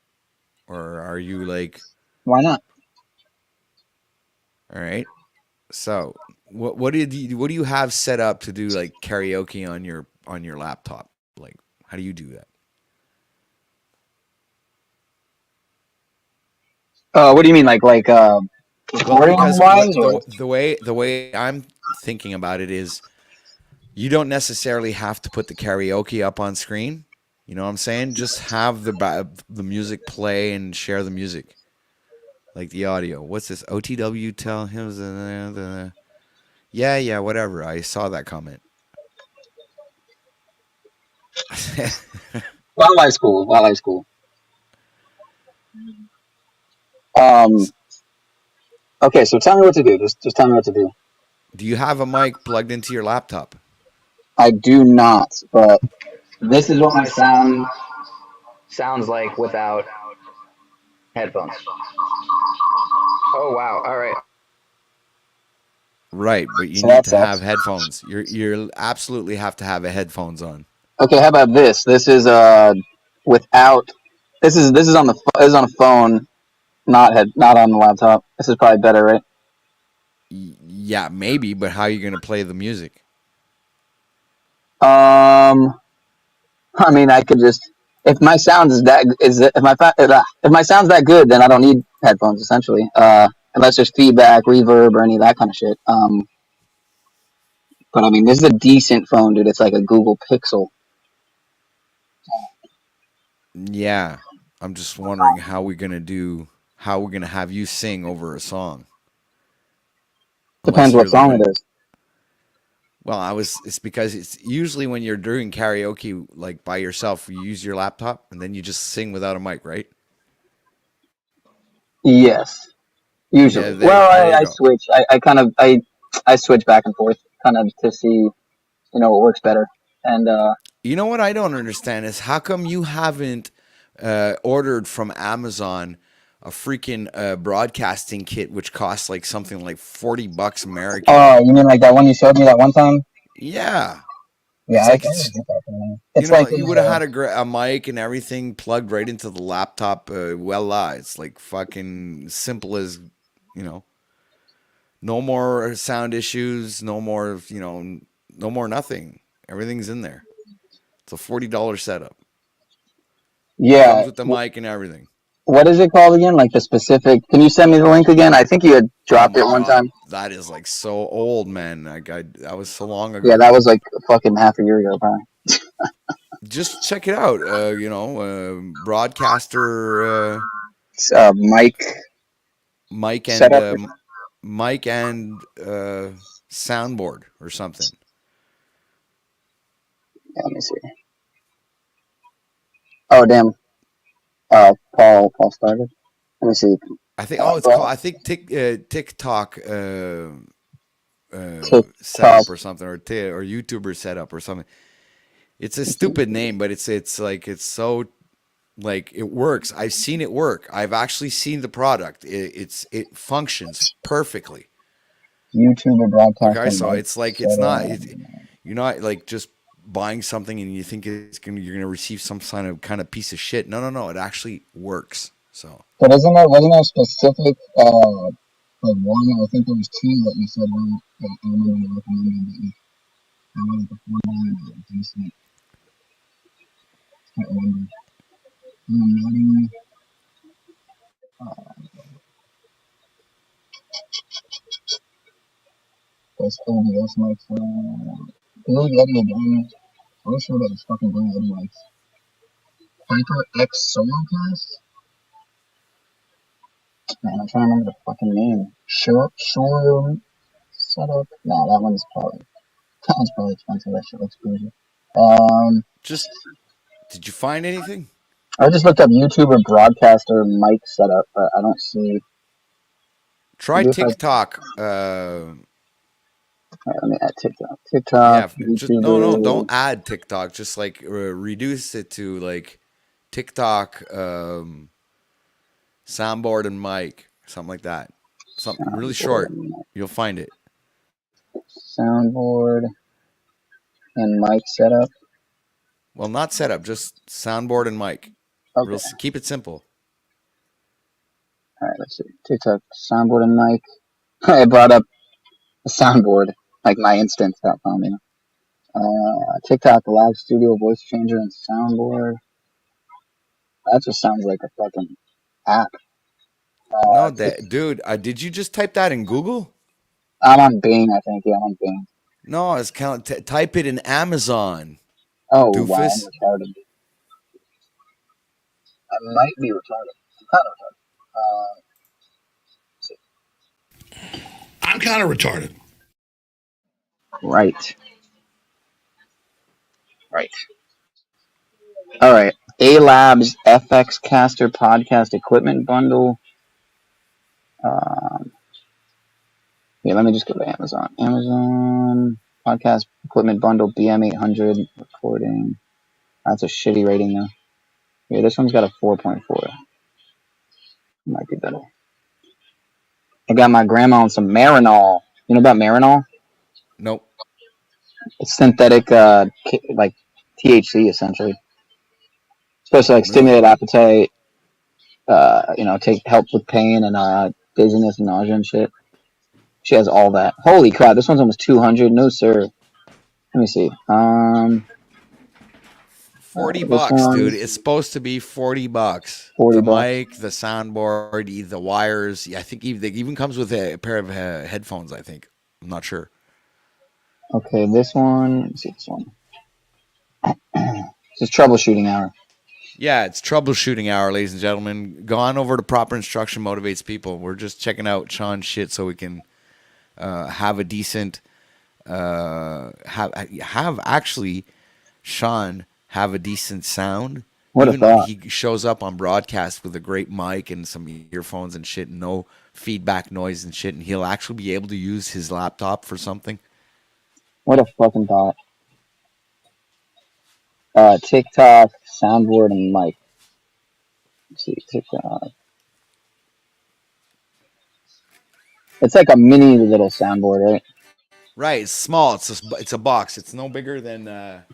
Or are you like, Why not? all right? So what do you have set up to do like karaoke on your laptop? Like, how do you do that? What do you mean, Well, recording because wise, or? the way I'm thinking about it is, you don't necessarily have to put the karaoke up on screen. You know what I'm saying? Just have the music play and share the music, like the audio. What's this? OTW tell him yeah, whatever. I saw that comment. Wildlife school. Wildlife school. Um. Okay, so tell me what to do. Just tell me what to do. Do you have a mic plugged into your laptop? I do not, but this is what my sounds like without headphones. Oh wow! All right. Right, but you So need that to have sucks. headphones. You're absolutely have to have a headphones on. Okay, how about this? This is without. This is on a phone, not on the laptop. This is probably better, right? Yeah, maybe, but how are you going to play the music? I mean, I could just if my sound is if my sound's that good, then I don't need headphones essentially. Unless there's feedback, reverb, or any of that kind of shit. But I mean, this is a decent phone, dude. It's like a Google Pixel. Yeah, I'm just wondering how we're going to have you sing over a song. Depends Unless what you're the song one. it is. Well, it's because it's usually when you're doing karaoke like by yourself, you use your laptop and then you just sing without a mic, right? Yes, Yeah, usually. Well, there you I go. switch. I switch back and forth, kind of to see what works better. And You know what I don't understand is how come you haven't ordered from Amazon a freaking broadcasting kit which costs like something like $40 American? oh, you mean like that one you showed me that one time? Yeah, Yeah, it's I like can get that from you. you It's know like you would have had a mic and everything plugged right into the laptop. It's like fucking simple as you know. No more sound issues. No more no more nothing. Everything's in there. It's a $40 setup. yeah. Comes with the mic and everything. What is it called again? Like the specific? Can you send me the link again? I think you had Oh dropped my it one god, time. that is like so old, man. That was so long Yeah, ago. that was like fucking half a year ago, probably. Just check it out. Broadcaster Mic mic and setup. mic and soundboard or something. Yeah, let me see. Oh damn. Paul started. Let me see. I think. Oh, it's called. Bro, I think TikTok TikTok. setup or something, or YouTuber setup or something. It's a stupid name, but it's like it's so like it works. I've seen it work. I've actually seen the product. It functions perfectly. YouTuber Okay, broadcasting so mic it's like setup. you're not like just buying something and you think you're gonna receive some kind of piece of shit. No. It actually works. So But wasn't there specific like one? I think there was two that you said were that I remember you recommended that you I wanted the $4 decent. Can't remember. Nutty. Uh, that's OBS mics. Blue Yeti again. I'm sure that it's fucking Blue Yeti mics. HyperX Solarcast? Man, I'm trying to remember the fucking name. Sure, setup. No, that one's probably expensive. That shit looks crazy. Just did you find anything? I just looked up YouTuber broadcaster mic setup, but I don't see. Try Maybe if TikTok. Alright, let me add TikTok. Yeah, just no, YouTuber. don't add TikTok. Just like reduce it to like TikTok soundboard and mic, something like that. Something really short. You'll find it. Soundboard and mic setup. Well, not setup, just soundboard and mic. Okay. Keep it simple. All right, let's see. TikTok soundboard and mic. I brought up a soundboard, like my instance that found me. TikTok live studio voice changer and soundboard. That just sounds like a fucking app. No, dude, did you just type that in Google? I'm on Bing, I think. Yeah, I'm on Bing. No, it's type it in Amazon. Oh, doofus. wow, I'm retarded. I might be retarded. I'm kind of retarded. I'm kind of retarded. Right. All right. A Labs FX Caster Podcast Equipment Bundle. Yeah, let me just go to Amazon. Amazon Podcast Equipment Bundle BM800 recording. That's a shitty rating though. Yeah, this one's got a 4.4. Might be better. I got my grandma on some Marinol. You know about Marinol? Nope. It's synthetic, like THC essentially. It's supposed to like stimulate appetite. Help with pain and dizziness and nausea and shit. She has all that. Holy crap! This one's almost 200. No sir. Let me see. $40, dude. It's supposed to be $40. $40. The mic, the soundboard, the wires. I think it even comes with a pair of headphones. I think. I'm not sure. Okay, this one. Let me see this one. This is troubleshooting hour. Yeah, it's troubleshooting hour, ladies and gentlemen. Go on over to Proper Instruction Motivates People. We're just checking out Sean's shit so we can have a decent have actually Sean have a decent sound. What even a thought. when he shows up on broadcast with a great mic and some earphones and shit, and no feedback noise and shit, and he'll actually be able to use his laptop for something. What a fucking thought. TikTok, soundboard, and mic. Let's see, TikTok. It's like a mini little soundboard, right? Right, it's small. It's a box. It's no bigger than like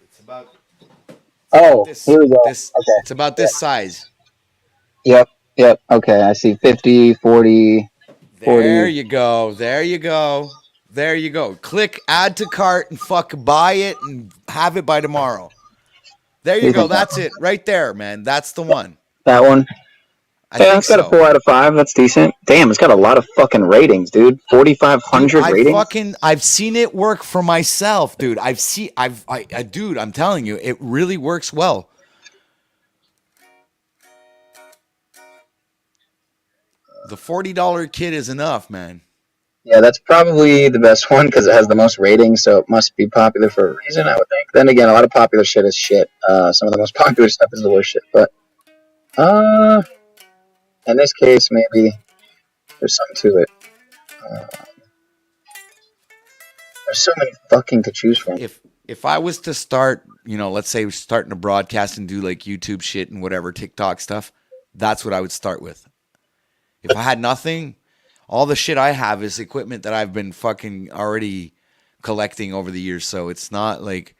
it's about. Here we go. Okay. It's about this size. Yep. Okay, I see 50, 40, 40. There you go. Click add to cart and buy it and have it by tomorrow. There you go. That's it right there, man. That's the one. That one? Yeah, it's got a 4 out of 5. That's decent. Damn, it's got a lot of fucking ratings, dude. 4,500 ratings. I've seen it work for myself, dude. Dude, I'm telling you, it really works well. The $40 kit is enough, man. Yeah, that's probably the best one because it has the most ratings, so it must be popular for a reason, I would think. Then again, a lot of popular shit is shit. Some of the most popular stuff is the worst shit, but in this case, maybe there's something to it. There's so many fucking to choose from. If I was to start, let's say starting to broadcast and do like YouTube shit and whatever, TikTok stuff, that's what I would start with. If I had nothing, all the shit I have is equipment that I've been fucking already collecting over the years. So it's not like,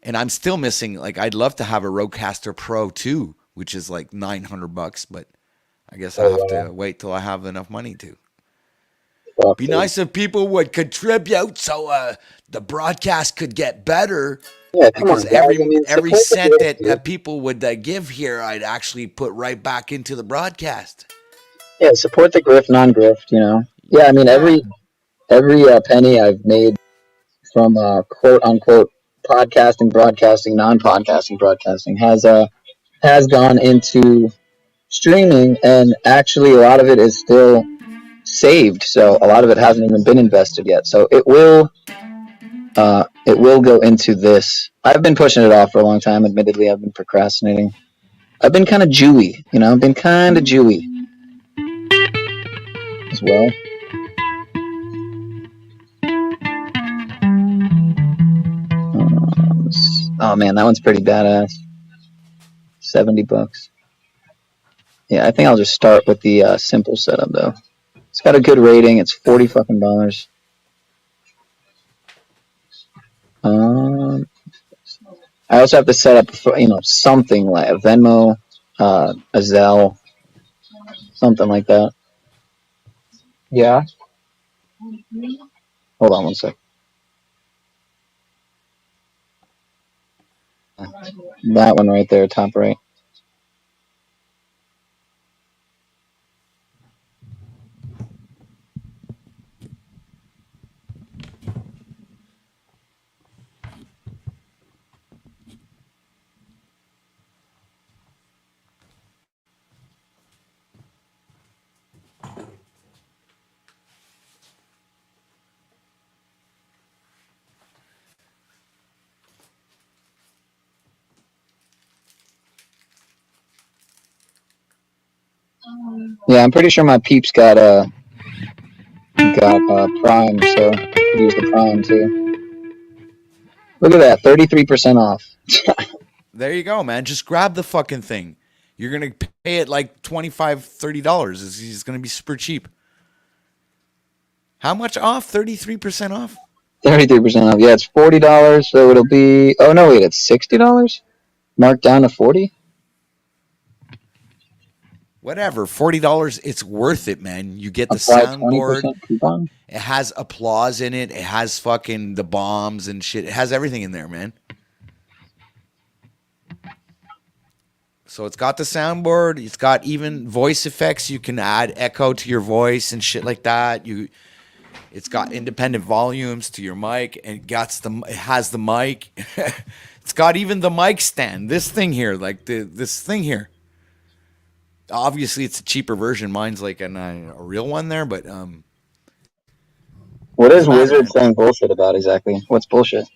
and I'm still missing, like, I'd love to have a Rodecaster Pro 2, which is like $900, but I guess I have to wait till I have enough money to. Be nice if people would contribute so the broadcast could get better. Yeah, come on, every cent that people would give here, I'd actually put right back into the broadcast. Yeah, support the grift, non-grift, Yeah, I mean, every penny I've made from quote-unquote podcasting, broadcasting, non-podcasting, broadcasting has gone into streaming, and actually a lot of it is still saved, so a lot of it hasn't even been invested yet. So it will go into this. I've been pushing it off for a long time. Admittedly, I've been procrastinating. I've been kind of Jewy, I've been kind of Jewy as well. Oh man, that one's pretty badass. $70. Yeah, I think I'll just start with the simple setup though. It's got a good rating. It's $40 fucking dollars. I also have to set up for, something like a Venmo, a Zelle, something like that. Yeah. Hold on one sec. That one right there, top right. Yeah, I'm pretty sure my peeps got Prime, so use the Prime too. Look at that, 33% off. There you go, man. Just grab the fucking thing. You're going to pay it like $25, $30. It's going to be super cheap. How much off? 33% off? 33% off. Yeah, it's $40, so it'll be. Oh no, wait, it's $60. Marked down to 40. Whatever, $40. It's worth it, man. You get the Apply soundboard. 20% coupon. It has applause in it. It has fucking the bombs and shit. It has everything in there, man. So it's got the soundboard. It's got even voice effects. You can add echo to your voice and shit like that. It's got independent volumes to your mic, and it has the mic. It's got even the mic stand. This thing here, like this thing here. Obviously, it's a cheaper version. Mine's like a real one there, but What is Wizard saying bullshit about exactly? What's bullshit?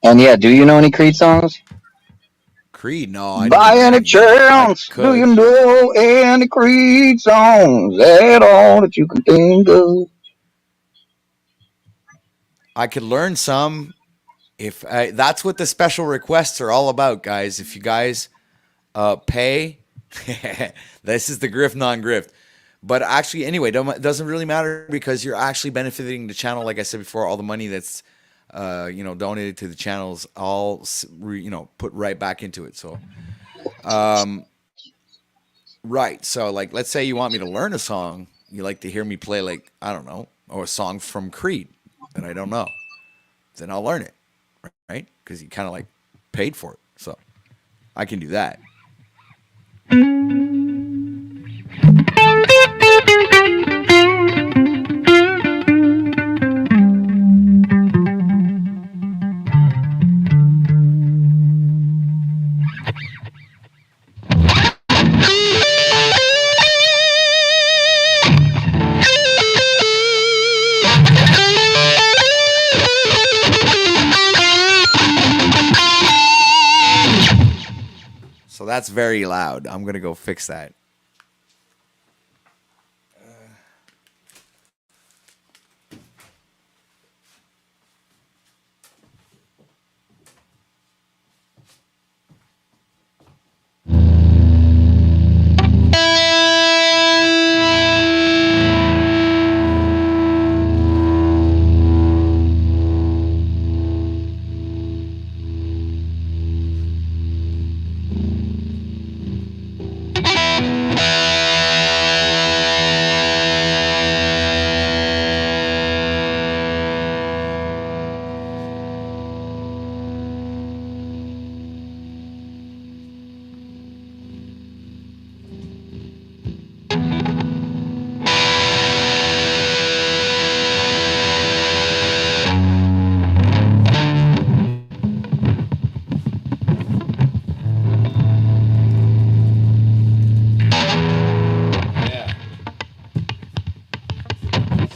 And yeah, do you know any Creed songs? Creed, no. I By don't know any chance, do you know any Creed songs at all that you can think of? I could learn some. That's what the special requests are all about, guys. If you guys pay, this is the grift non-grift. But actually, anyway, it doesn't really matter because you're actually benefiting the channel. Like I said before, all the money that's donated to the channels, all put right back into it. So, right. So, like, let's say you want me to learn a song, you like to hear me play, like, I don't know, or a song from Creed that I don't know, then I'll learn it, right? Because you kind of like paid for it, so I can do that. So that's very loud. I'm going to go fix that.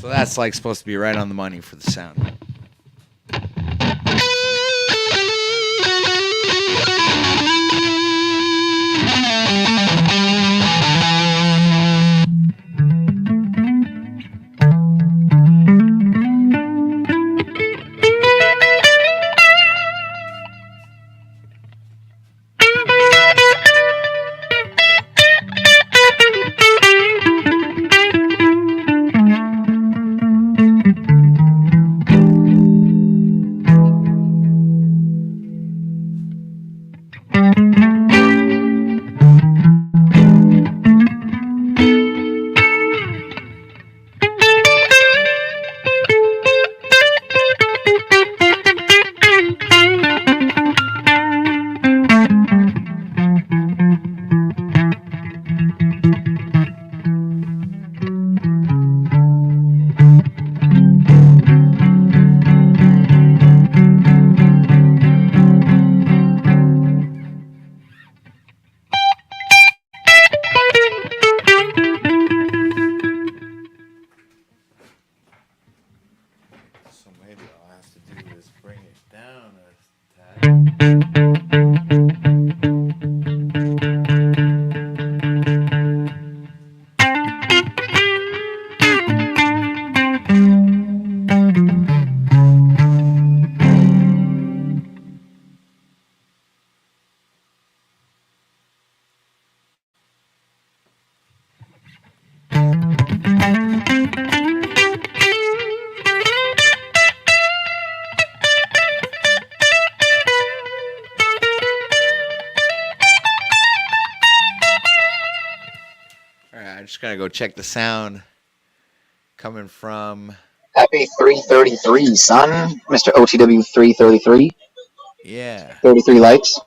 So that's like supposed to be right on the money for the sound. So maybe all I have to do is bring it down a tad. All right, I just gotta go check the sound coming from. Happy 333, son. Mr. OTW 333. Yeah, 33 likes.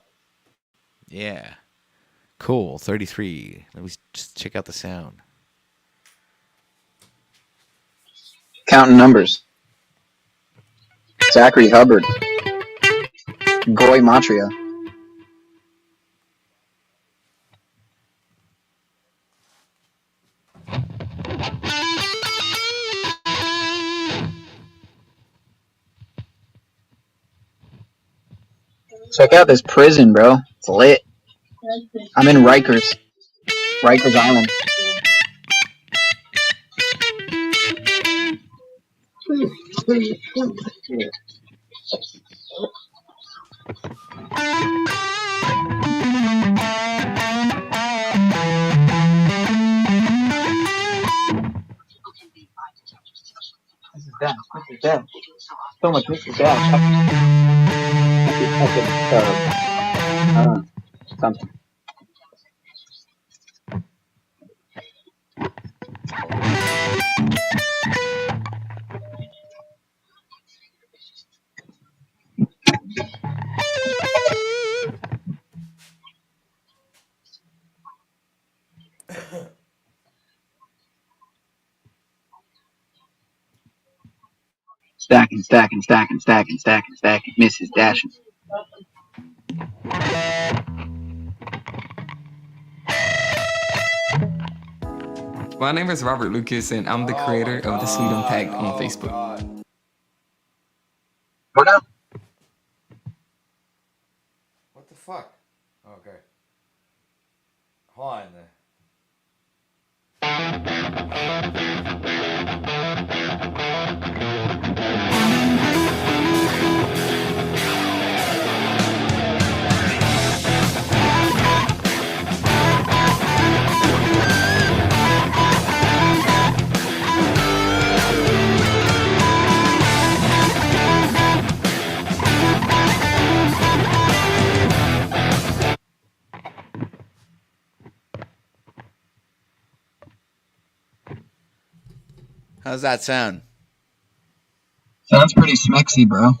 yeah. Cool, 33. Let me just check out the sound. Counting numbers. Zachary Hubbard. Goy Matria. Check out this prison, bro. It's lit. I'm in Rikers. Rikers Island. This is death. This is death. So much this is death. Something. Stacking, stacking, stacking, stacking, stacking, stacking. Misses dashing. My name is Robert Lucas, and I'm the creator of the Sweet Impact on Facebook. What up? What the fuck? Okay. Hold on. How's that sound? Sounds pretty smexy, bro.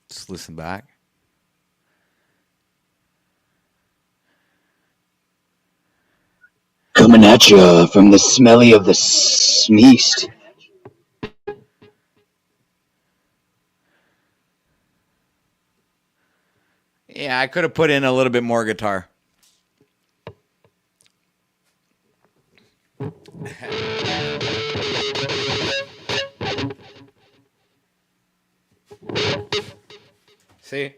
Just listen back. Coming at you from the smelly of the smeast. Yeah, I could have put in a little bit more guitar. See?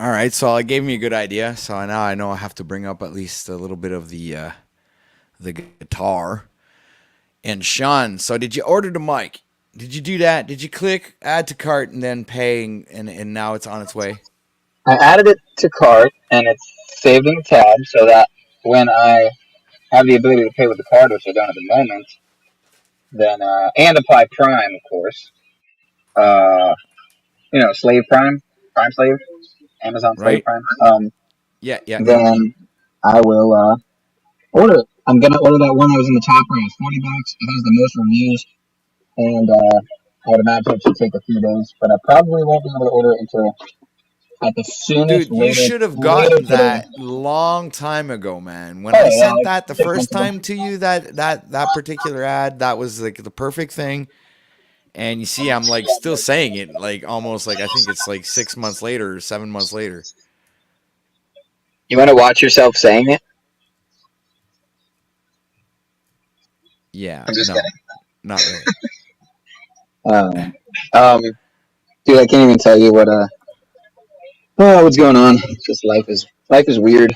All right, so it gave me a good idea. So now I know I have to bring up at least a little bit of the guitar. And Sean, so did you order the mic? Did you do that? Did you click add to cart and then paying and now it's on its way? I added it to cart and it's saved in the tab so that when I have the ability to pay with the card, which I don't at the moment, then and apply Prime, of course. Slave Prime Slave, Amazon Slave Right? Prime. Yeah. Then I will order it. I'm gonna order that one that was in the top right, $40. It has the most reviews, and I would imagine it should take a few days, but I probably won't be able to order it until at the soonest Dude, you later should have later gotten today. that long time ago, man. When Oh I yeah, sent like that the 6 months first ago. time to you, that particular ad, that was like the perfect thing. And you see, I'm like still saying it, like almost like I think it's like 6 months later or 7 months later. You want to watch yourself saying it? Yeah, I'm just no, not really. kidding. Dude, I can't even tell you what's going on. Just life is weird.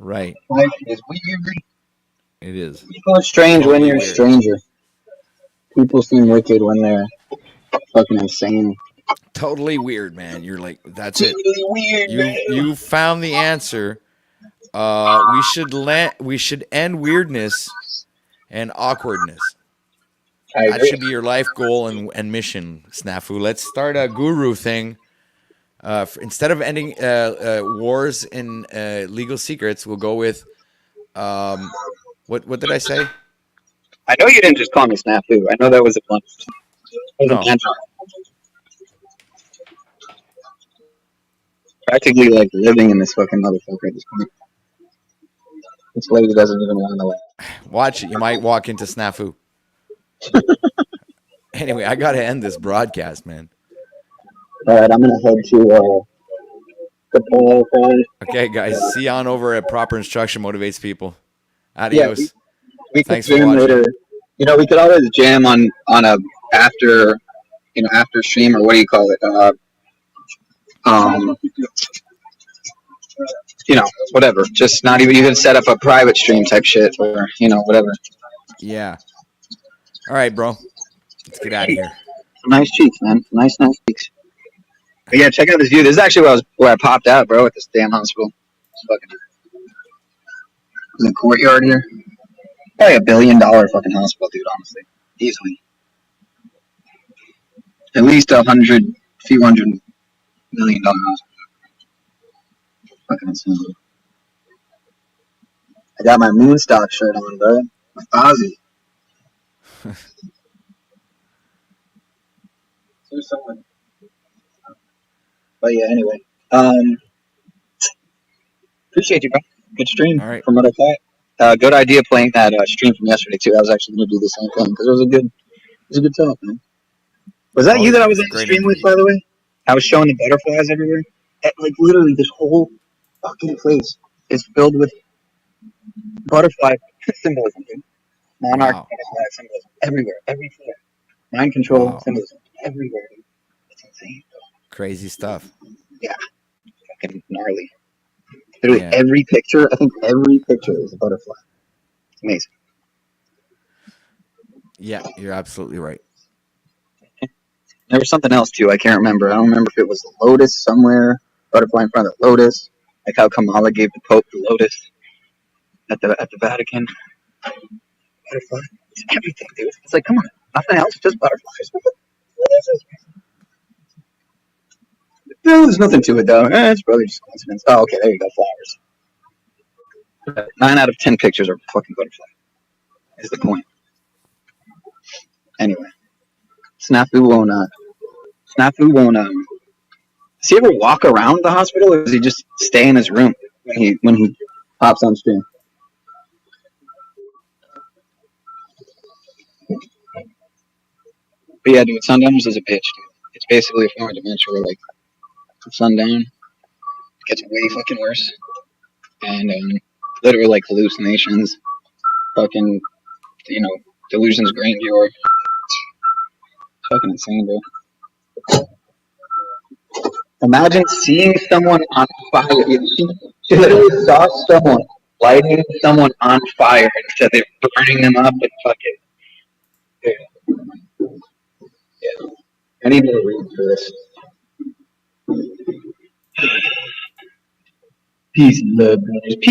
Right, Life is weird. it is People are strange when totally you're a weird. stranger. People seem wicked when they're fucking insane. Totally weird, man. You're like, that's it. Totally weird, man. You found the answer. We should end weirdness and awkwardness. I That agree. should be your life goal and mission, Snafu. Let's start a guru thing. Instead of ending wars in legal secrets, we'll go with what did I say? I know you didn't just call me Snafu. I know that was a blunt. It was No, an answer. Practically like living in this fucking motherfucker at this point. This lady doesn't even want to laugh. watch it. You might walk into Snafu. Anyway, I gotta end this broadcast, man. All right, I'm gonna head to the pole. Okay, guys, see you on over at Proper Instruction Motivates People. Yeah, Adios. we could Thanks for jam watching. later. We could always jam on a after after stream, or what do you call it? Um, whatever. Just not even, you can set up a private stream type shit, or whatever. Yeah. All right, bro. Let's get out of here. Nice cheeks, man. Nice cheeks. But yeah, check out this view. This is actually where I popped out, bro, at this damn hospital. It's fucking in the courtyard here. Probably $1 billion fucking hospital, dude. Honestly, easily. At least few hundred million dollar hospital. Fucking insane. I got my Moonstock shirt on, bro. My Ozzy. But yeah, anyway. Appreciate you, bro. Good stream. All right. From what I thought. Good idea playing that stream from yesterday too. I was actually going to do the same thing because it was a good talk, man. Was that you that I was it's a on the great stream with, interview. by the way? I was showing the butterflies everywhere. Like literally, this whole fucking place is filled with butterfly symbolism, dude. Monarch Wow. butterfly symbolism everywhere, every floor. Mind control Wow. symbolism everywhere, dude. It's insane. Crazy stuff. Yeah, fucking gnarly. Literally Yeah. every picture, I think every picture is a butterfly. It's amazing. Yeah, you're absolutely right. There was something else too. I can't remember. I don't remember if it was the lotus somewhere, butterfly in front of the lotus, like how Kamala gave the Pope the lotus at the Vatican. Butterfly, it's everything, dude. It's like, come on, nothing else, just butterflies. What is this? No, there's nothing to it though. It's probably just coincidence. Oh, okay, there you go, flowers. 9 out of 10 pictures are fucking butterfly. Is the point? Anyway, Snafu won't. Snafu won't. Does he ever walk around the hospital, or does he just stay in his room when he pops on stream? But yeah, dude, Sundowners is a bitch, dude. It's basically a form of dementia where, like, sundown gets way fucking worse. And, literally, like, hallucinations, fucking, delusions grandeur. It's fucking insane, bro. Imagine seeing someone on fire. She literally saw someone lighting someone on fire and said they're burning them up and fucking. Yeah. I need to read for this. Peace, love, brothers. Peace.